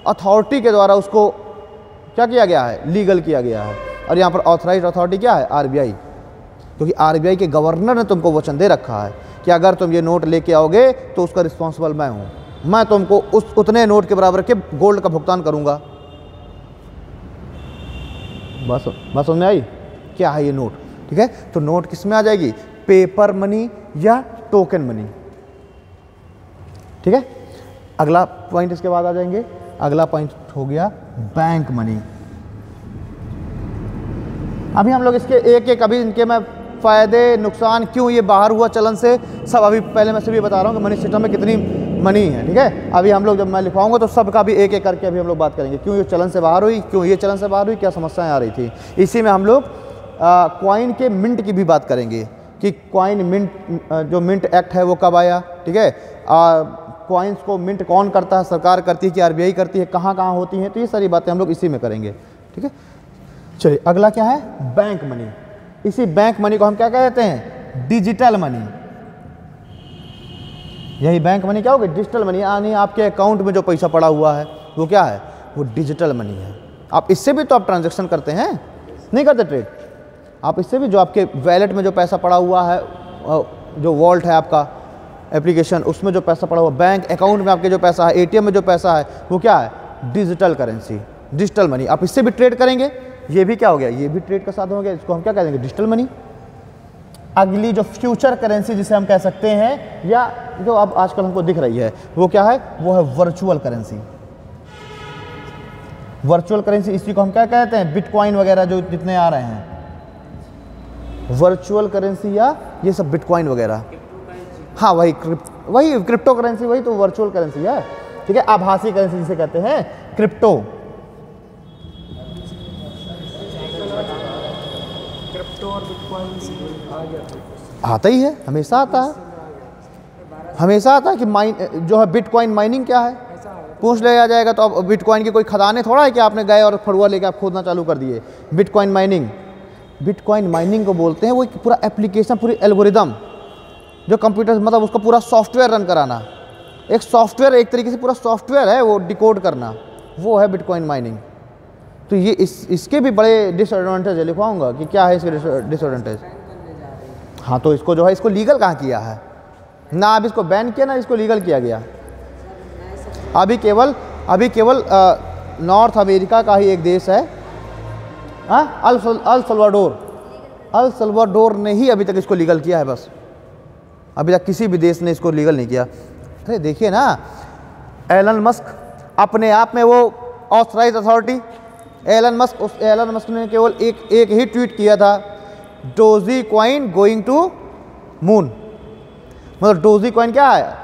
अथॉरिटी के द्वारा उसको क्या किया गया है, लीगल किया गया है। और यहाँ पर ऑथराइज्ड अथॉरिटी क्या है, आरबीआई, क्योंकि आरबीआई के गवर्नर ने तुमको वचन दे रखा है कि अगर तुम ये नोट लेके आओगे तो उसका रिस्पॉन्सिबल मैं हूँ, मैं तुमको उतने नोट के बराबर के गोल्ड का भुगतान करूँगा। बस समझ में आई क्या है ये नोट? ठीक है, तो नोट किस में आ जाएगी, पेपर मनी या टोकन मनी। ठीक है, अगला पॉइंट इसके बाद आ जाएंगे। अगला पॉइंट हो गया बैंक मनी। अभी हम लोग इसके एक एक अभी इनके मैं फ़ायदे नुकसान, क्यों ये बाहर हुआ चलन से, सब अभी पहले मैं सिर्फ बता रहा हूँ कि मनी सिस्टम में कितनी मनी है। ठीक है, अभी हम लोग जब मैं लिखवाऊंगा तो सबका भी एक एक करके अभी हम लोग बात करेंगे, क्यों ये चलन से बाहर हुई, क्यों ये चलन से बाहर हुई, क्या समस्याएं आ रही थी। इसी में हम लोग कॉइन के मिंट की भी बात करेंगे कि कॉइन मिंट, जो मिंट एक्ट है वो कब आया। ठीक है, कॉइन्स को मिंट कौन करता है, सरकार करती है कि आरबीआई करती है, कहाँ कहाँ होती हैं, तो ये सारी बातें हम लोग इसी में करेंगे। ठीक है, चलिए अगला क्या है, बैंक मनी। इसी बैंक मनी को हम क्या कहते हैं, डिजिटल मनी। यही बैंक मनी क्या होगी, डिजिटल मनी, यानी आपके अकाउंट में जो पैसा पड़ा हुआ है वो क्या है, वो डिजिटल मनी है। आप इससे भी तो आप ट्रांजैक्शन करते हैं, नहीं करते ट्रेड, आप इससे भी जो आपके वैलेट में जो पैसा पड़ा हुआ है, जो वॉल्ट है आपका एप्लीकेशन, उसमें जो पैसा पड़ा हुआ, बैंक अकाउंट में आपके जो पैसा है, एटीएम में जो पैसा है, वो क्या है, डिजिटल करेंसी, डिजिटल मनी। आप इससे भी ट्रेड करेंगे, ये भी क्या हो गया, ये भी ट्रेड का साधन हो गया, इसको हम क्या कह देंगे, डिजिटल मनी। अगली जो फ्यूचर करेंसी जिसे हम कह सकते हैं, या जो अब आजकल हमको दिख रही है, वो क्या है, वो है वर्चुअल करेंसी। वर्चुअल करेंसी, इसी को हम क्या कहते हैं, बिटकॉइन वगैरह जो जितने आ रहे हैं, वर्चुअल करेंसी या ये सब बिटकॉइन वगैरह, हाँ वही क्रिप्टो करेंसी, वही तो वर्चुअल करेंसी है। ठीक है, आभासी करेंसी जिसे कहते हैं, क्रिप्टो। क्रिप्टो और बिटकॉइन आ गया, आता ही है, हमेशा आता है, हमेशा आता है कि जो है बिटकॉइन माइनिंग क्या है, पूछ लिया जाएगा तो अब बिटकॉइन की कोई खदाने थोड़ा है कि आपने गए और फड़ुआ लेके आप खोदना चालू कर दिए। बिटकॉइन माइनिंग, बिटकॉइन माइनिंग को बोलते हैं, वो एक पूरा एप्लीकेशन, पूरी एल्गोरिदम जो कंप्यूटर, मतलब उसका पूरा सॉफ्टवेयर रन कराना, एक सॉफ्टवेयर, एक तरीके से पूरा सॉफ्टवेयर है वो डिकोड करना, वो है बिटकॉइन माइनिंग। तो ये इसके भी बड़े डिसएडवांटेज है, लिखवाऊंगा कि क्या है इसके डिसएडवांटेज। हाँ, तो इसको जो है, इसको लीगल कहाँ किया है ना, अब इसको बैन किया ना, इसको लीगल किया गया। अभी केवल नॉर्थ अमेरिका का ही एक देश है, अल सल्वाडोर ने ही अभी तक इसको लीगल किया है, बस अभी तक किसी भी देश ने इसको लीगल नहीं किया। अरे देखिए ना, एलन मस्क अपने आप में वो ऑथराइज अथॉरिटी, एलन मस्क ने केवल एक ही ट्वीट किया था, Dogecoin going to moon. मतलब डोजी कॉइन क्या है,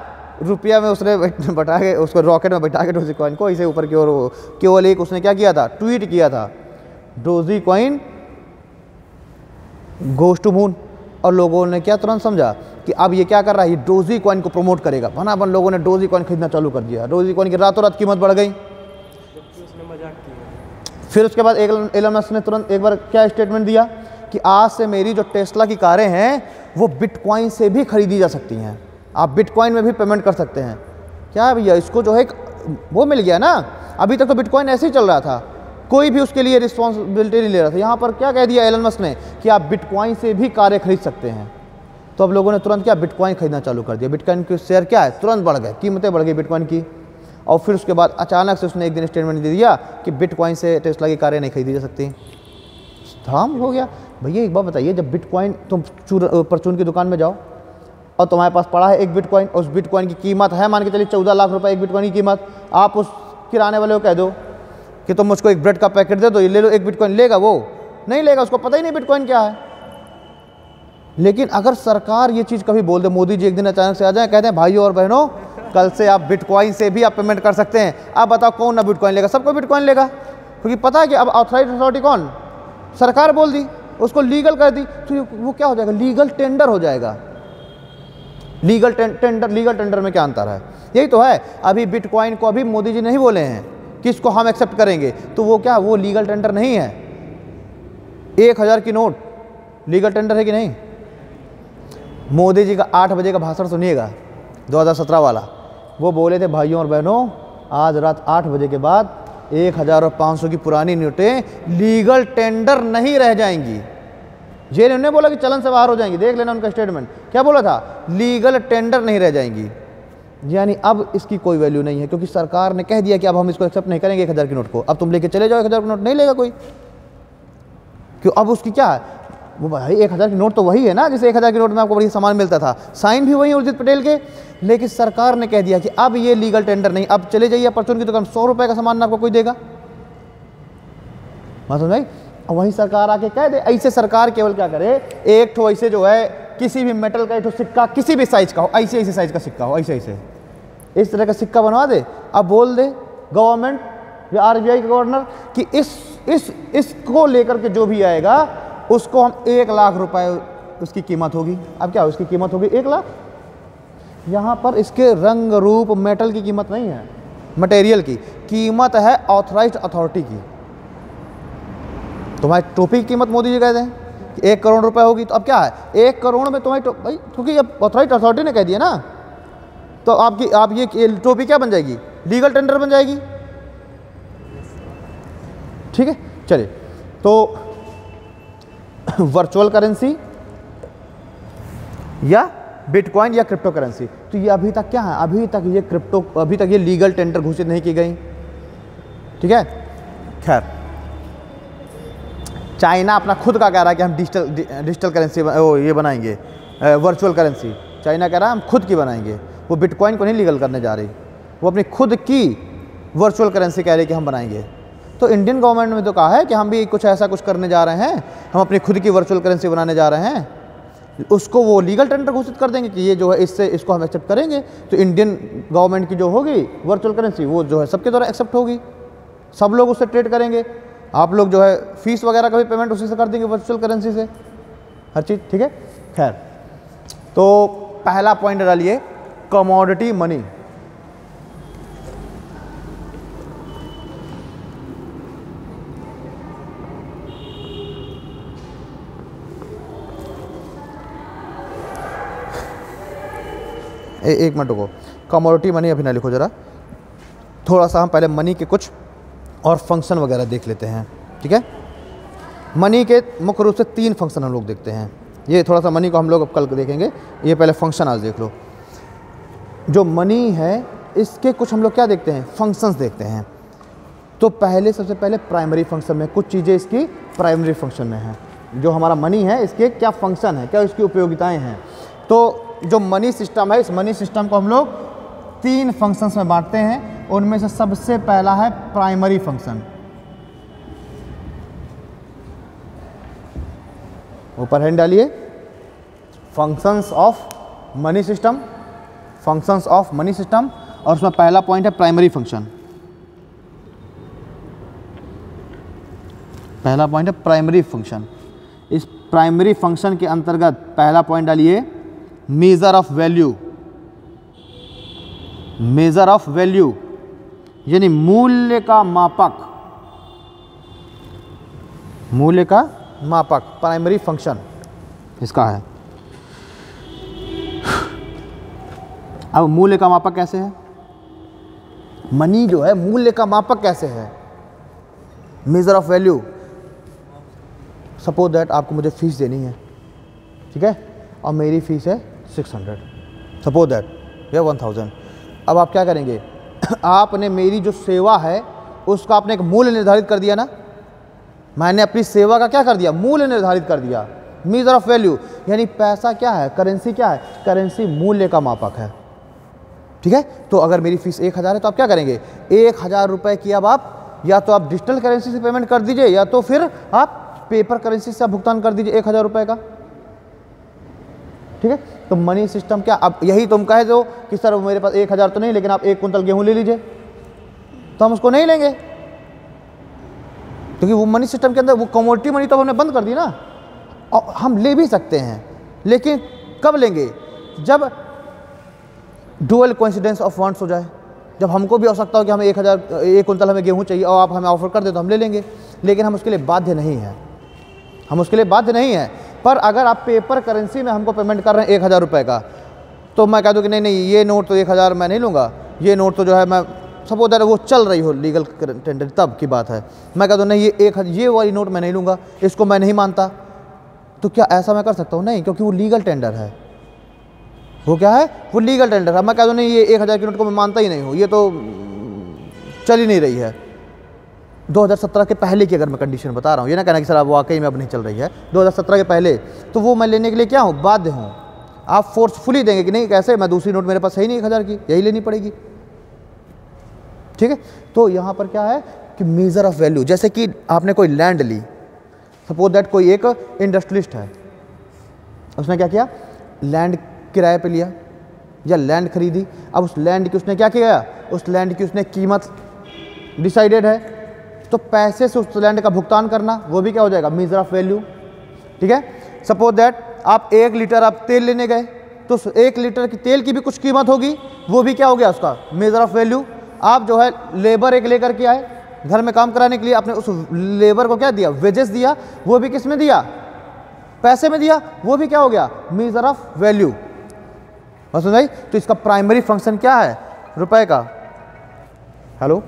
रुपया में उसने बैठा के, उसको रॉकेट में बैठा के डोजी कॉइन को इसे ऊपर की ओर, केवल एक उसने क्या किया था, ट्वीट किया था, Dogecoin goes to moon. और लोगों ने क्या तुरंत समझा कि अब ये क्या कर रहा है, ये डोजी कॉइन को प्रमोट करेगा, बना बन लोगों ने डोजी कॉइन खरीदना चालू कर दिया, डोजी कॉइन की रातों रात कीमत बढ़ गई। फिर उसके बाद एलन मस्क ने तुरंत एक बार क्या स्टेटमेंट दिया कि आज से मेरी जो टेस्ला की कारें हैं वो बिटकॉइन से भी खरीदी जा सकती हैं, आप बिटकॉइन में भी पेमेंट कर सकते हैं। क्या भैया, इसको जो है वो मिल गया ना। अभी तक तो बिटकॉइन ऐसे ही चल रहा था, कोई भी उसके लिए रिस्पॉन्सिबिलिटी नहीं ले रहा था। यहाँ पर क्या कह दिया एलन मस्क ने कि आप बिटकॉइन से भी कारें खरीद सकते हैं। तो अब लोगों ने तुरंत क्या, बिटकॉइन खरीदना चालू कर दिया। बिटकॉइन के शेयर क्या है, तुरंत बढ़ गए, कीमतें बढ़ गई बिटकॉइन की। और फिर उसके बाद अचानक से उसने एक दिन स्टेटमेंट दे दिया कि बिटकॉइन से टेस्ला की कारें नहीं खरीदी जा सकती। थाम हो गया। भैया एक बात बताइए, जब बिटकॉइन तुम परचून की दुकान में जाओ और तुम्हारे पास पड़ा है एक बिटकॉइन, उस बिटकॉइन की कीमत है मान के चलिए 14 लाख रुपए एक बिटकॉइन की कीमत, आप उस किराने वाले को कह दो कि तुम मुझको एक ब्रेड का पैकेट दे दो, ये ले लो एक बिटकॉइन, लेगा? वो नहीं लेगा, उसको पता ही नहीं बिटकॉइन क्या है। लेकिन अगर सरकार ये चीज़ कभी बोल दे, मोदी जी एक दिन अचानक से आ जाए, कहते हैं भाइयों और बहनों कल से आप बिटकॉइन से भी आप पेमेंट कर सकते हैं, आप बताओ कौन ना बिटकॉइन लेगा? सबको बिटकॉइन लेगा, क्योंकि पता है कि अब ऑथराइज्ड अथॉरिटी कौन, सरकार बोल दी, उसको लीगल कर दी, तो वो क्या हो जाएगा, लीगल टेंडर हो जाएगा। लीगल टेंडर में क्या अंतर है? यही तो है। अभी बिटकॉइन को अभी मोदी जी नहीं बोले हैं कि इसको हम एक्सेप्ट करेंगे, तो वो क्या, वो लीगल टेंडर नहीं है। 1000 की नोट लीगल टेंडर है कि नहीं? मोदी जी का 8 बजे का भाषण सुनिएगा 2017 वाला, वो बोले थे भाइयों और बहनों आज रात 8 बजे के बाद 1000 और 500 की पुरानी नोटें लीगल टेंडर नहीं रह जाएंगी। ये उन्होंने बोला कि चलन से बाहर हो जाएंगी, देख लेना उनका स्टेटमेंट क्या बोला था, लीगल टेंडर नहीं रह जाएंगी। यानी अब इसकी कोई वैल्यू नहीं है, क्योंकि सरकार ने कह दिया कि अब हम इसको एक्सेप्ट नहीं करेंगे 1000 की नोट को। अब तुम लेके चले जाओ 1000 की नोट, नहीं लेगा कोई, क्यों? अब उसकी क्या है, वो भाई 1000 की नोट तो वही है ना, जैसे 1000 की नोट में आपको बड़ी सामान मिलता था, साइन भी वही उर्जित पटेल के, लेकिन सरकार ने कह दिया कि अब ये लीगल टेंडर नहीं। अब चले जाइए परचून की दुकान, 100 रुपये का सामान आपको कोई देगा, बात समझ आई? और वही सरकार आके कह दे। ऐसे सरकार केवल क्या करे, एक ठो ऐसे जो है किसी भी मेटल का एक ठो सिक्का किसी भी साइज का हो, ऐसे ऐसे साइज का सिक्का हो, ऐसे ऐसे इस तरह का सिक्का बनवा दे। अब बोल दे गवर्नमेंट या आरबीआई के गवर्नर कि इसको लेकर के जो भी आएगा उसको हम 1 लाख रुपए उसकी कीमत होगी। अब क्या उसकी कीमत होगी 1 लाख। यहाँ पर इसके रंग रूप मेटल की कीमत नहीं है, मटेरियल की कीमत है ऑथराइज्ड अथॉरिटी की। तुम्हारी टोपी की कीमत मोदी जी कहते हैं कि 1 करोड़ रुपए होगी, तो अब क्या है 1 करोड़ में तुम्हारी भाई, क्योंकि अब ऑथराइज्ड अथॉरिटी ने कह दिया ना, तो आप ये टोपी क्या बन जाएगी, लीगल टेंडर बन जाएगी। ठीक है, चलिए। तो वर्चुअल करेंसी या बिटकॉइन या क्रिप्टो करेंसी, तो ये अभी तक क्या है, अभी तक ये लीगल टेंडर घोषित नहीं की गई। ठीक है, खैर चाइना अपना खुद का कह रहा है कि हम डिजिटल करेंसी ये बनाएंगे, वर्चुअल करेंसी। चाइना कह रहा है हम खुद की बनाएंगे, वो बिटकॉइन को नहीं लीगल करने जा रही, वो अपनी खुद की वर्चुअल करेंसी कह रही कि हम बनाएंगे। तो इंडियन गवर्नमेंट ने तो कहा है कि हम भी कुछ ऐसा कुछ करने जा रहे हैं, हम अपनी खुद की वर्चुअल करेंसी बनाने जा रहे हैं, उसको वो लीगल टेंडर घोषित कर देंगे कि ये जो है इसको हम एक्सेप्ट करेंगे। तो इंडियन गवर्नमेंट की जो होगी वर्चुअल करेंसी वो जो है सबके द्वारा एक्सेप्ट होगी, सब लोग उससे ट्रेड करेंगे। आप लोग जो है फीस वगैरह का भी पेमेंट उसी से कर देंगे, वर्चुअल करेंसी से, हर चीज़। ठीक है, खैर तो पहला पॉइंट डालिए कमोडिटी मनी। एक मिनट को कमोडिटी मनी अभी ना लिखो जरा, थोड़ा सा हम पहले मनी के कुछ और फंक्शन वगैरह देख लेते हैं। ठीक है, मनी के मुख्य रूप से 3 फंक्शन हम लोग देखते हैं। ये थोड़ा सा मनी को हम लोग अब कल देखेंगे, ये पहले फंक्शन आज देख लो। जो मनी है इसके कुछ हम लोग क्या देखते हैं, फंक्शंस देखते हैं। तो सबसे पहले प्राइमरी फंक्शन में कुछ चीज़ें इसकी प्राइमरी फंक्शन में हैं। जो हमारा मनी है इसके क्या फंक्शन है, क्या इसकी उपयोगिताएँ हैं। तो जो मनी सिस्टम है, इस मनी सिस्टम को हम लोग 3 फंक्शंस में बांटते हैं। उनमें से सबसे पहला है प्राइमरी फंक्शन। ऊपर हैंड डालिए, functions of money system, functions of money system, और उसमें पहला पॉइंट है प्राइमरी फंक्शन। पहला पॉइंट है प्राइमरी फंक्शन। इस प्राइमरी फंक्शन के अंतर्गत पहला पॉइंट डालिए measure of value. Measure of value यानी मूल्य का मापक, मूल्य का मापक प्राइमरी फंक्शन इसका है। अब मूल्य का मापक कैसे है, मनी जो है मूल्य का मापक कैसे है, measure of value. Suppose that आपको मुझे फीस देनी है, ठीक है, और मेरी फीस है 600, सपोज दैट या 1000। अब आप क्या करेंगे, आपने मेरी जो सेवा है उसका आपने एक मूल्य निर्धारित कर दिया ना, मैंने अपनी सेवा का क्या कर दिया, मूल्य निर्धारित कर दिया, मेजर ऑफ वैल्यू। यानी पैसा क्या है, करेंसी क्या है, करेंसी मूल्य का मापक है। ठीक है, तो अगर मेरी फीस 1000 है तो आप क्या करेंगे, 1000 रुपये की अब आप या तो आप डिजिटल करेंसी से पेमेंट कर दीजिए या तो फिर आप पेपर करेंसी से भुगतान कर दीजिए 1000 रुपये का। ठीक है, तो मनी सिस्टम क्या, अब यही तुम कहे दो कि सर मेरे पास 1000 तो नहीं, लेकिन आप 1 कुंतल गेहूं ले लीजिए, तो हम उसको नहीं लेंगे, क्योंकि वो मनी सिस्टम के अंदर वो कमोडिटी मनी तो हमने बंद कर दी ना। और हम ले भी सकते हैं, लेकिन कब लेंगे, जब डुअल कोइंसिडेंस ऑफ वांट्स हो जाए, जब हमको भी आवश्यकता हो कि हमें 1 कुंतल हमें गेहूँ चाहिए और आप हमें ऑफर कर दे तो हम ले लेंगे, लेकिन हम उसके लिए बाध्य नहीं हैं, हम उसके लिए बाध्य नहीं हैं। पर अगर आप पेपर करेंसी में हमको पेमेंट कर रहे हैं 1000 रुपये का, तो मैं कह दूँ कि नहीं नहीं ये नोट तो 1000 मैं नहीं लूँगा, ये नोट तो जो है मैं सपोज दैट वो चल रही हो लीगल टेंडर, तब की बात है, मैं कह दूँ नहीं ये वाली नोट मैं नहीं लूँगा, इसको मैं नहीं मानता, तो क्या ऐसा मैं कर सकता हूँ? नहीं, क्योंकि वो लीगल टेंडर है। वो क्या है? वो लीगल टेंडर है। मैं कह दूँ नहीं ये 1000 की नोट को मैं मानता ही नहीं हूँ, ये तो चल ही नहीं रही है। 2017 के पहले की अगर मैं कंडीशन बता रहा हूँ, ये ना कहना कि सर आप वाकई में अब नहीं चल रही है, 2017 के पहले, तो वो मैं लेने के लिए क्या हूँ? बाध्य हूँ। आप फोर्सफुली देंगे कि नहीं कैसे, मैं दूसरी नोट मेरे पास है ही नहीं 1000 की, यही लेनी पड़ेगी। ठीक है, तो यहाँ पर क्या है कि मेजर ऑफ वैल्यू, जैसे कि आपने कोई लैंड ली, सपोज दैट कोई एक इंडस्ट्रियलिस्ट है, उसने क्या किया? लैंड किराए पे लिया या लैंड खरीदी। अब उस लैंड की उसने क्या किया? उस लैंड की उसने कीमत डिसाइडेड है, तो पैसे से उस लैंड का भुगतान करना, वो भी क्या हो जाएगा? Measure of value. ठीक है, सपोज दैट आप 1 लीटर आप तेल लेने गए, तो 1 लीटर की तेल की भी कुछ कीमत होगी, वो भी क्या हो गया? उसका मेजर ऑफ वैल्यू। आप जो है लेबर एक लेकर के आए घर में काम कराने के लिए, आपने उस लेबर को क्या दिया? वेजेस दिया, वो भी किस में दिया? पैसे में दिया, वो भी क्या हो गया? Measure of value. समझ आई? तो इसका प्राइमरी फंक्शन क्या है? रुपए का। हेलो,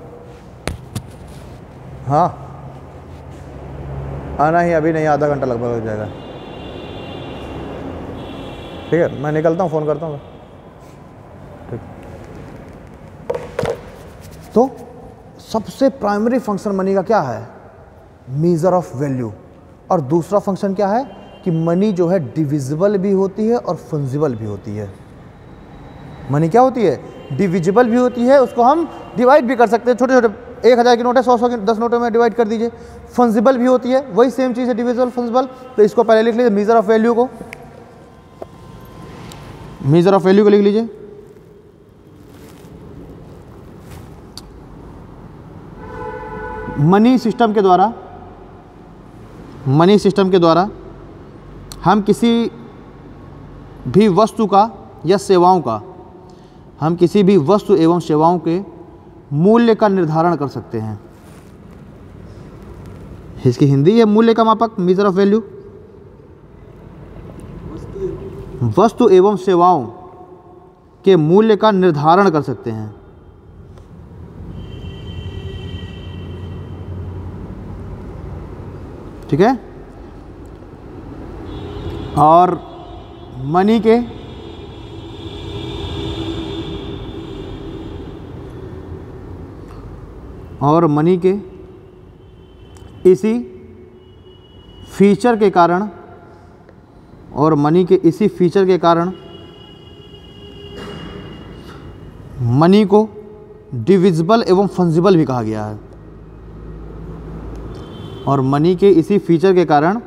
हाँ आना ही अभी नहीं, आधा घंटा लगभग हो जाएगा। ठीक है, मैं निकलता हूँ, फ़ोन करता हूँ। ठीक, तो सबसे प्राइमरी फंक्शन मनी का क्या है? Measure of value. और दूसरा फंक्शन क्या है कि मनी जो है डिविजिबल भी होती है और फंजिबल भी होती है। मनी क्या होती है? डिविजिबल भी होती है, उसको हम डिवाइड भी कर सकते हैं, छोटे छोटे 1000 की नोट है, 100 की 10 नोटों में डिवाइड कर दीजिए। फंजिबल भी होती है, वही सेम चीज़ है, डिविजिबल फंजिबल। तो इसको पहले लिख लीजिए, मेजर ऑफ वैल्यू को, मेजर ऑफ वैल्यू को लिख लीजिए। मनी सिस्टम के द्वारा हम किसी भी वस्तु का या सेवाओं का, हम किसी भी वस्तु एवं सेवाओं के मूल्य का निर्धारण कर सकते हैं। इसकी हिंदी है मूल्य का मापक, मेजर ऑफ वैल्यू। वस्तु एवं सेवाओं के मूल्य का निर्धारण कर सकते हैं। ठीक है, और मनी के इसी फीचर के कारण, मनी को डिविजिबल एवं फंजिबल भी कहा गया है। और मनी के इसी फीचर के कारण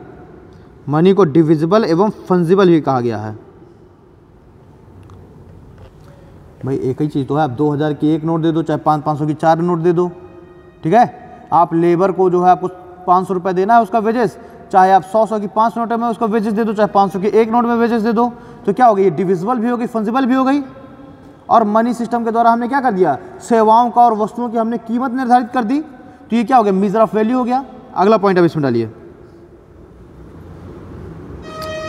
मनी को डिविजिबल एवं फंजिबल भी कहा गया है। भाई एक ही चीज़ तो है, आप 2000 की 1 नोट दे दो, चाहे 500 की 4 नोट दे दो। ठीक है, आप लेबर को जो है आपको 500 रुपये देना है उसका वेजेस, चाहे आप 100 की 5 नोटों में उसका वेजेस दे दो, चाहे 500 की 1 नोट में वेजेस दे दो, तो क्या हो गई? ये डिविजिबल भी हो गई, फंजिबल भी हो गई। और मनी सिस्टम के द्वारा हमने क्या कर दिया? सेवाओं का और वस्तुओं की हमने कीमत निर्धारित कर दी, तो ये क्या हो गया? मेजर ऑफ वैल्यू हो गया। अगला पॉइंट अब इसमें डालिए,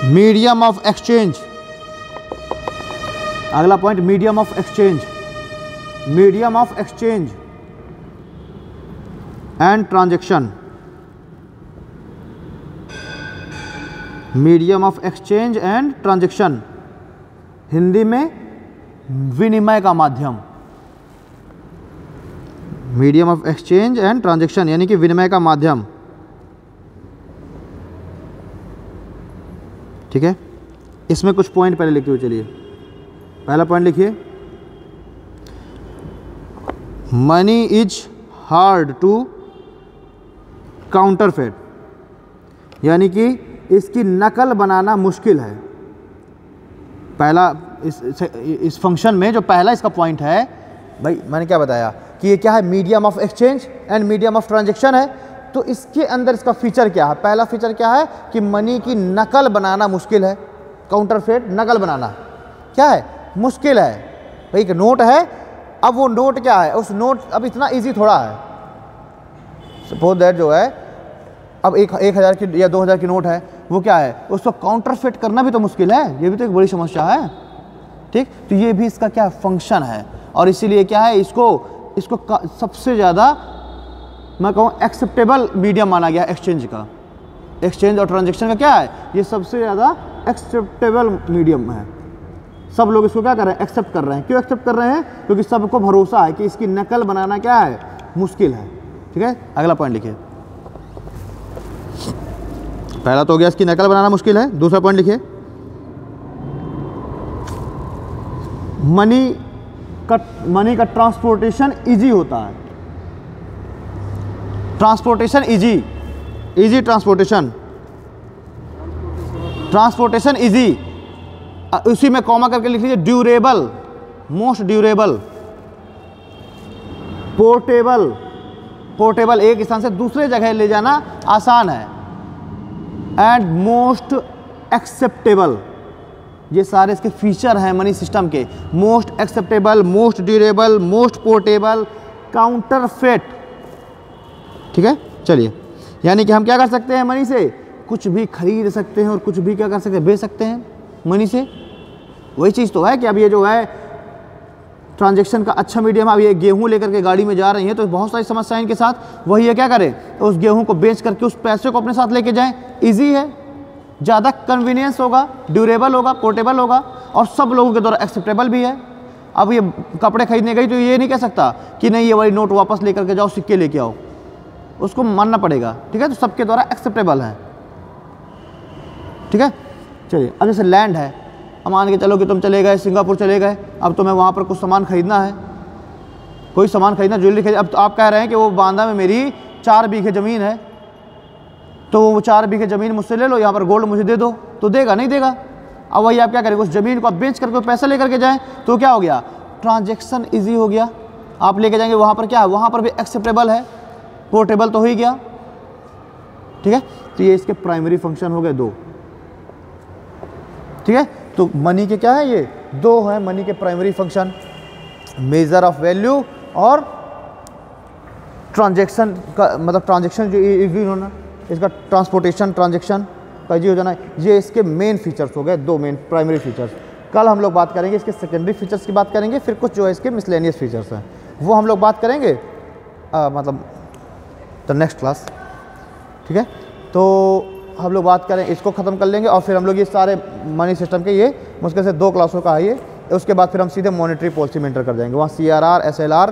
मीडियम ऑफ एक्सचेंज। अगला point medium of exchange, medium of exchange and transaction. Medium of exchange and transaction, Hindi में विनिमय का माध्यम। Medium of exchange and transaction यानी कि विनिमय का माध्यम। ठीक है, इसमें कुछ पॉइंट पहले लिखे हुए, चलिए पहला पॉइंट लिखिए, money is hard to counterfeit, यानी कि इसकी नकल बनाना मुश्किल है। पहला इस फंक्शन में जो पहला इसका पॉइंट है, भाई मैंने क्या बताया कि ये क्या है? Medium of exchange and medium of transaction है। तो इसके अंदर इसका फीचर क्या है? पहला फीचर क्या है कि मनी की नकल बनाना मुश्किल है। काउंटरफेट, नकल बनाना क्या है? मुश्किल है। भाई एक नोट है, अब वो नोट क्या है, उस नोट अब इतना इजी थोड़ा है। सपोज दैट जो है अब 1000 की या 2000 की नोट है, वो क्या है, उसको काउंटरफेट करना भी तो मुश्किल है, ये भी तो एक बड़ी समस्या है। ठीक, तो ये भी इसका क्या फंक्शन है, और इसीलिए क्या है, इसको सबसे ज़्यादा मैं कहूँ एक्सेप्टेबल मीडियम माना गया एक्सचेंज का। एक्सचेंज और ट्रांजैक्शन का क्या है, ये सबसे ज़्यादा एक्सेप्टेबल मीडियम है। सब लोग इसको क्या कर रहे हैं, एक्सेप्ट कर रहे हैं। क्यों एक्सेप्ट कर रहे हैं, क्योंकि सबको भरोसा है कि इसकी नकल बनाना क्या है, मुश्किल है। ठीक है, अगला पॉइंट लिखिए। पहला तो हो गया इसकी नकल बनाना मुश्किल है। दूसरा पॉइंट लिखिए, मनी का ट्रांसपोर्टेशन इजी होता है। ट्रांसपोर्टेशन इजी ट्रांसपोर्टेशन इजी, उसी में कॉमा करके लिख लीजिए, ड्यूरेबल, मोस्ट ड्यूरेबल, पोर्टेबल एक स्थान से दूसरे जगह ले जाना आसान है, एंड मोस्ट एक्सेप्टेबल। ये सारे इसके फीचर हैं मनी सिस्टम के, most acceptable, most durable, most portable, counterfeit. ठीक है, चलिए, यानी कि हम क्या कर सकते हैं, मनी से कुछ भी खरीद सकते हैं और कुछ भी क्या कर सकते हैं, बेच सकते हैं मनी से। वही चीज़ तो है कि अब ये जो है ट्रांजैक्शन का अच्छा मीडियम, अब ये गेहूं लेकर के गाड़ी में जा रही हैं तो बहुत सारी समस्याएं इनके साथ। वही है क्या करें, तो उस गेहूं को बेच करके उस पैसे को अपने साथ लेके जाएं, इजी है, ज़्यादा कन्वीनियंस होगा, ड्यूरेबल होगा, पोर्टेबल होगा, और सब लोगों के द्वारा एक्सेप्टेबल भी है। अब ये कपड़े खरीदने गई तो ये नहीं कह सकता कि नहीं ये वाली नोट वापस लेकर के जाओ, सिक्के लेके आओ, उसको मानना पड़ेगा। ठीक है, तो सबके द्वारा एक्सेप्टेबल है। ठीक है, चलिए, अब जैसे लैंड है, अब मान के चलो कि तुम चले गए सिंगापुर चले गए, अब तुम्हें वहाँ पर कुछ सामान खरीदना है, कोई सामान खरीदना, ज्वेलरी खरीद। अब तो आप कह रहे हैं कि वो बांदा में मेरी 4 बीघे ज़मीन है, तो वो 4 बीघे ज़मीन मुझसे ले लो, यहाँ पर गोल्ड मुझे दे दो, तो देगा नहीं देगा। अब वही आप क्या करेंगे, उस ज़मीन को आप बेच करके पैसा लेकर के जाएँ, तो क्या हो गया, ट्रांजैक्शन ईजी हो गया। आप लेके जाएंगे वहाँ पर, क्या वहाँ पर भी एक्सेप्टेबल है, पोर्टेबल तो हो ही गया। ठीक है, तो ये इसके प्राइमरी फंक्शन हो गए 2। ठीक है, तो मनी के क्या है, ये 2 है मनी के primary function, measure of value और ट्रांजैक्शन का, मतलब ट्रांजैक्शन जो इजी होना, इसका ट्रांसपोर्टेशन ट्रांजैक्शन का इजी हो जाना, ये इसके मेन फीचर्स हो गए, 2 मेन प्राइमरी फीचर्स। कल हम लोग बात करेंगे इसके सेकेंडरी फीचर्स की बात करेंगे, फिर कुछ जो है इसके मिसलेनियस फीचर्स हैं वो हम लोग बात करेंगे मतलब द नेक्स्ट क्लास। ठीक है, तो हम लोग बात करें, इसको ख़त्म कर लेंगे और फिर हम लोग ये सारे मनी सिस्टम के, ये मुश्किल से 2 क्लासों का है ये, उसके बाद फिर हम सीधे मॉनेटरी पॉलिसी में एंटर कर जाएंगे, वहाँ CRR, SLR,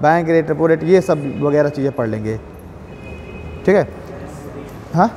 bank rate, repo rate, ये सब वगैरह चीज़ें पढ़ लेंगे। ठीक है, हाँ।